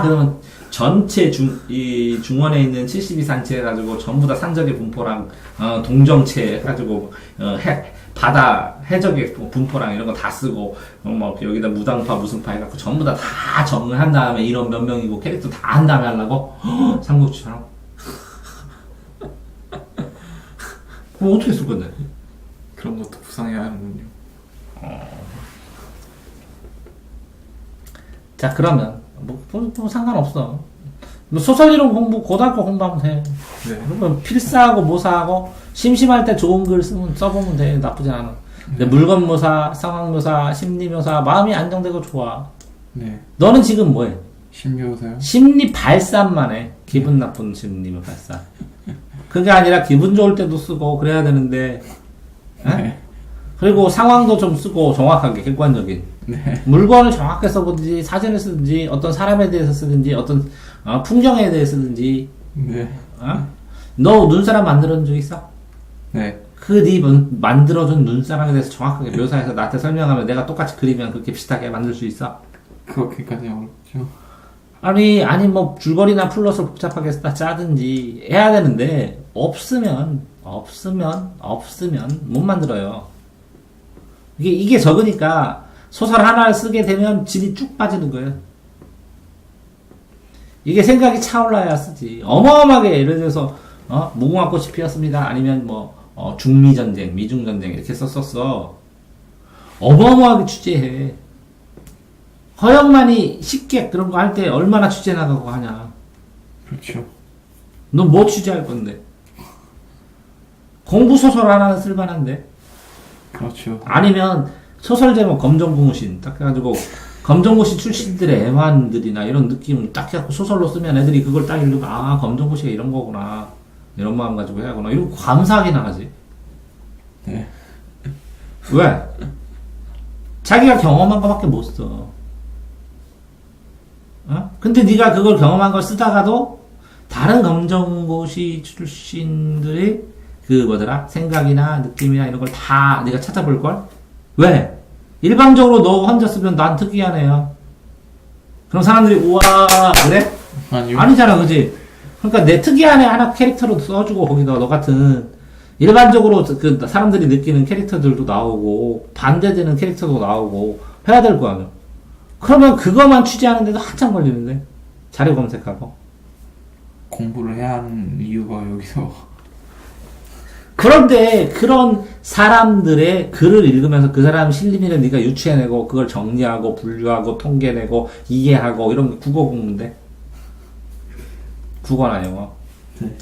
그러면 전체 중원에 있는 72산체 해가지고 전부 다 산적의 분포랑 동정체 해가지고 바다 해적의 분포랑 이런 거 다 쓰고 뭐 여기다 무당파 무슨파 해갖고 전부 다 정을 한 다음에 이런 몇 명이고 캐릭터 다 한 다음에 하려고 삼국지처럼. 그럼 어떻게 쓸 건데? 그런 것도 구상해야 하는군요. 자, 그러면 뭐 상관없어. 뭐 소설 이론 공부 고등학교 공부하면 돼. 네. 그러면 필사하고 모사하고 심심할 때 좋은 글 써보면 돼. 나쁘진 않아. 근데 물건 묘사, 상황 묘사, 심리 묘사, 마음이 안정되고 좋아. 네. 너는 지금 뭐해? 심리묘사요? 심리 발산만 해. 기분 나쁜 심리 발산. 그게 아니라 기분 좋을 때도 쓰고 그래야 되는데. 네. 그리고 상황도 좀 쓰고 정확하게 객관적인. 네. 물건을 정확하게 써보든지 사진을 쓰든지 어떤 사람에 대해서 쓰든지 어떤 풍경에 대해 쓰든지. 네. 너 눈사람 만들어준 적 있어? 네. 네 만들어준 눈사람에 대해서 정확하게 묘사해서 나한테 설명하면 내가 똑같이 그리면 그렇게 비슷하게 만들 수 있어? 그렇게까지 어렵죠. 아니 뭐 줄거리나 플롯을 복잡하게 짜든지 해야 되는데 없으면 못 만들어요. 이게 적으니까 소설 하나를 쓰게 되면 질이 쭉 빠지는 거예요. 이게 생각이 차올라야 쓰지. 어마어마하게 예를 들어서 무궁화꽃이 피었습니다. 아니면 중미전쟁, 미중전쟁 이렇게 썼었어. 어마어마하게 취재해. 허영만이 쉽게 그런 거 할 때 얼마나 취재 나가고 하냐. 그렇죠. 너 뭐 취재할 건데? 공부소설 하나는 쓸만한데? 그렇죠. 아니면 소설 제목 검정고무신 딱 해가지고 검정고시 출신들의 애환들이나 이런 느낌 딱 해갖고 소설로 쓰면 애들이 그걸 딱 읽으면 검정고시가 이런 거구나 이런 마음 가지고 해야구나 이러고 감사하게 나가지. 네. 왜? 자기가 경험한 거밖에 못 써. 근데 네가 그걸 경험한 걸 쓰다가도 다른 검정고시 출신들의 생각이나 느낌이나 이런 걸 다 네가 찾아볼걸? 왜? 일방적으로 너 혼자 쓰면 난 특이하네요. 그럼 사람들이 우와 그래? 아니요. 아니잖아, 그지? 그러니까 내 특이한 애 하나 캐릭터로 써주고 거기다 너 같은 일반적으로 그 사람들이 느끼는 캐릭터들도 나오고 반대되는 캐릭터도 나오고 해야 될 거 아니야. 그러면 그것만 취재하는데도 한참 걸리는데 자료 검색하고 공부를 해야 하는 이유가 여기서 그런데 그런 사람들의 글을 읽으면서 그 사람 실림이를 네가 유추해내고 그걸 정리하고 분류하고 통계내고 이해하고 이런 게 국어 공부인데 국어나 영어. 네.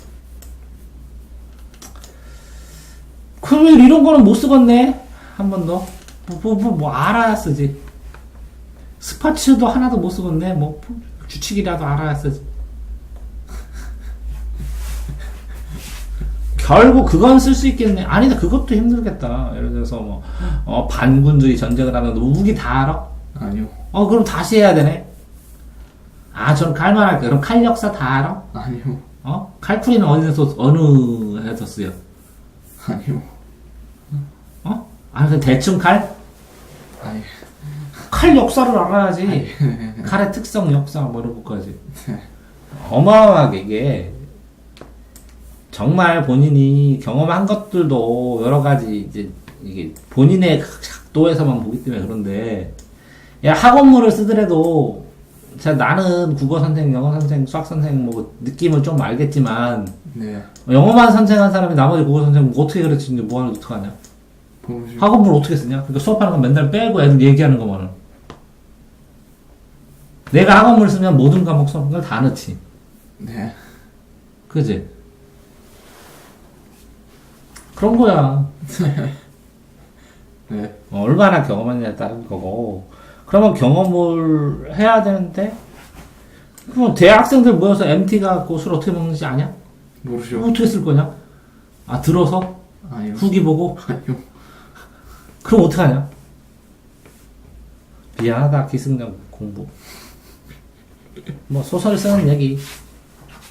그러면 이런 거는 못 쓰겠네 한 번도. 뭐 알아야 쓰지. 스파츠도 하나도 못 쓰겠네. 뭐 규칙이라도 알아야 쓰지. 결국 그건 쓸 수 있겠네. 아니다, 그것도 힘들겠다. 예를 들어서 반군주의 전쟁을 하면 무기 다 알아? 아니요. 그럼 다시 해야 되네. 전 칼만 할게. 그럼 칼 역사 다 알아? 아니요. 칼풀이는 어느 해서 쓰여? 아니요. 그럼 대충 칼? 아니. 칼 역사를 알아야지. 칼의 특성, 역사, 뭐 이런 것까지. 어마어마하게 이게 정말 본인이 경험한 것들도 여러 가지 이제 이게 본인의 각도에서만 보기 때문에 그런데 학원물을 쓰더라도 나는 국어 선생, 영어 선생, 수학 선생 뭐 느낌을 좀 알겠지만 네. 영어만 선생한 사람이 나머지 국어 선생 뭐 어떻게 가르치는지 뭐 하는 거 어떡하냐? 모르죠. 학원물 어떻게 쓰냐? 그러니까 수업하는 거 맨날 빼고 애들 얘기하는 거만은. 내가 학원물 쓰면 모든 과목 수업한 걸 다 넣지. 네. 그지? 그런 거야. 네. 얼마나 경험하느냐에 따른 거고. 그러면 경험을 해야 되는데, 그럼 대학생들 모여서 MT 갖고 술 어떻게 먹는지 아냐? 모르죠. 어떻게 쓸 거냐? 아, 들어서? 아니요. 후기 보고? 아니요. 그럼 어떡하냐? 미안하다, 기승전 공부. 뭐, 소설 쓰는 얘기.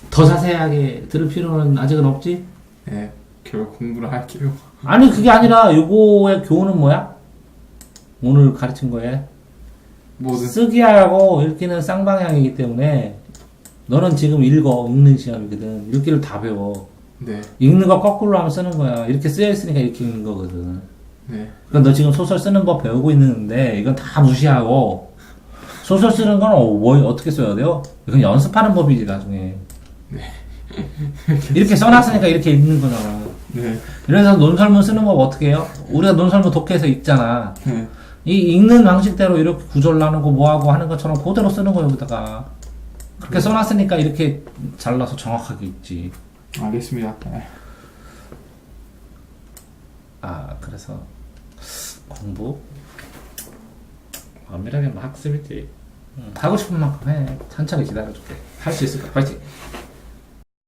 더 자세하게 들을 필요는 아직은 없지? 네. 결국 공부를 할게요. 아니, 그게 아니라, 요거의 교훈은 뭐야? 오늘 가르친 거에. 뭐든. 쓰기하고 읽기는 쌍방향이기 때문에, 너는 지금 읽는 시험이거든. 읽기를 다 배워. 네. 읽는 거 거꾸로 하면 쓰는 거야. 이렇게 쓰여있으니까 이렇게 읽는 거거든. 네. 그러니까 너 지금 소설 쓰는 법 배우고 있는데, 이건 다 무시하고, 소설 쓰는 건 어떻게 써야 돼요? 이건 연습하는 법이지, 나중에. 이렇게 써놨으니까 이렇게 읽는 거잖아. 네. 그래서 논설문 쓰는 법 어떻게 해요? 우리가 논설문 독해에서 읽잖아. 네. 이 읽는 방식대로 이렇게 구절 나누고 뭐하고 하는 것처럼 그대로 쓰는 거 여기다가. 그렇게 써놨으니까 이렇게 잘라서 정확하게 읽지. 알겠습니다. 네. 아, 그래서 공부? 엄밀하게 뭐 학습이지. 하고 싶은 만큼 해. 천천히 기다려줄게. 할 수 있을 거야. 파이팅!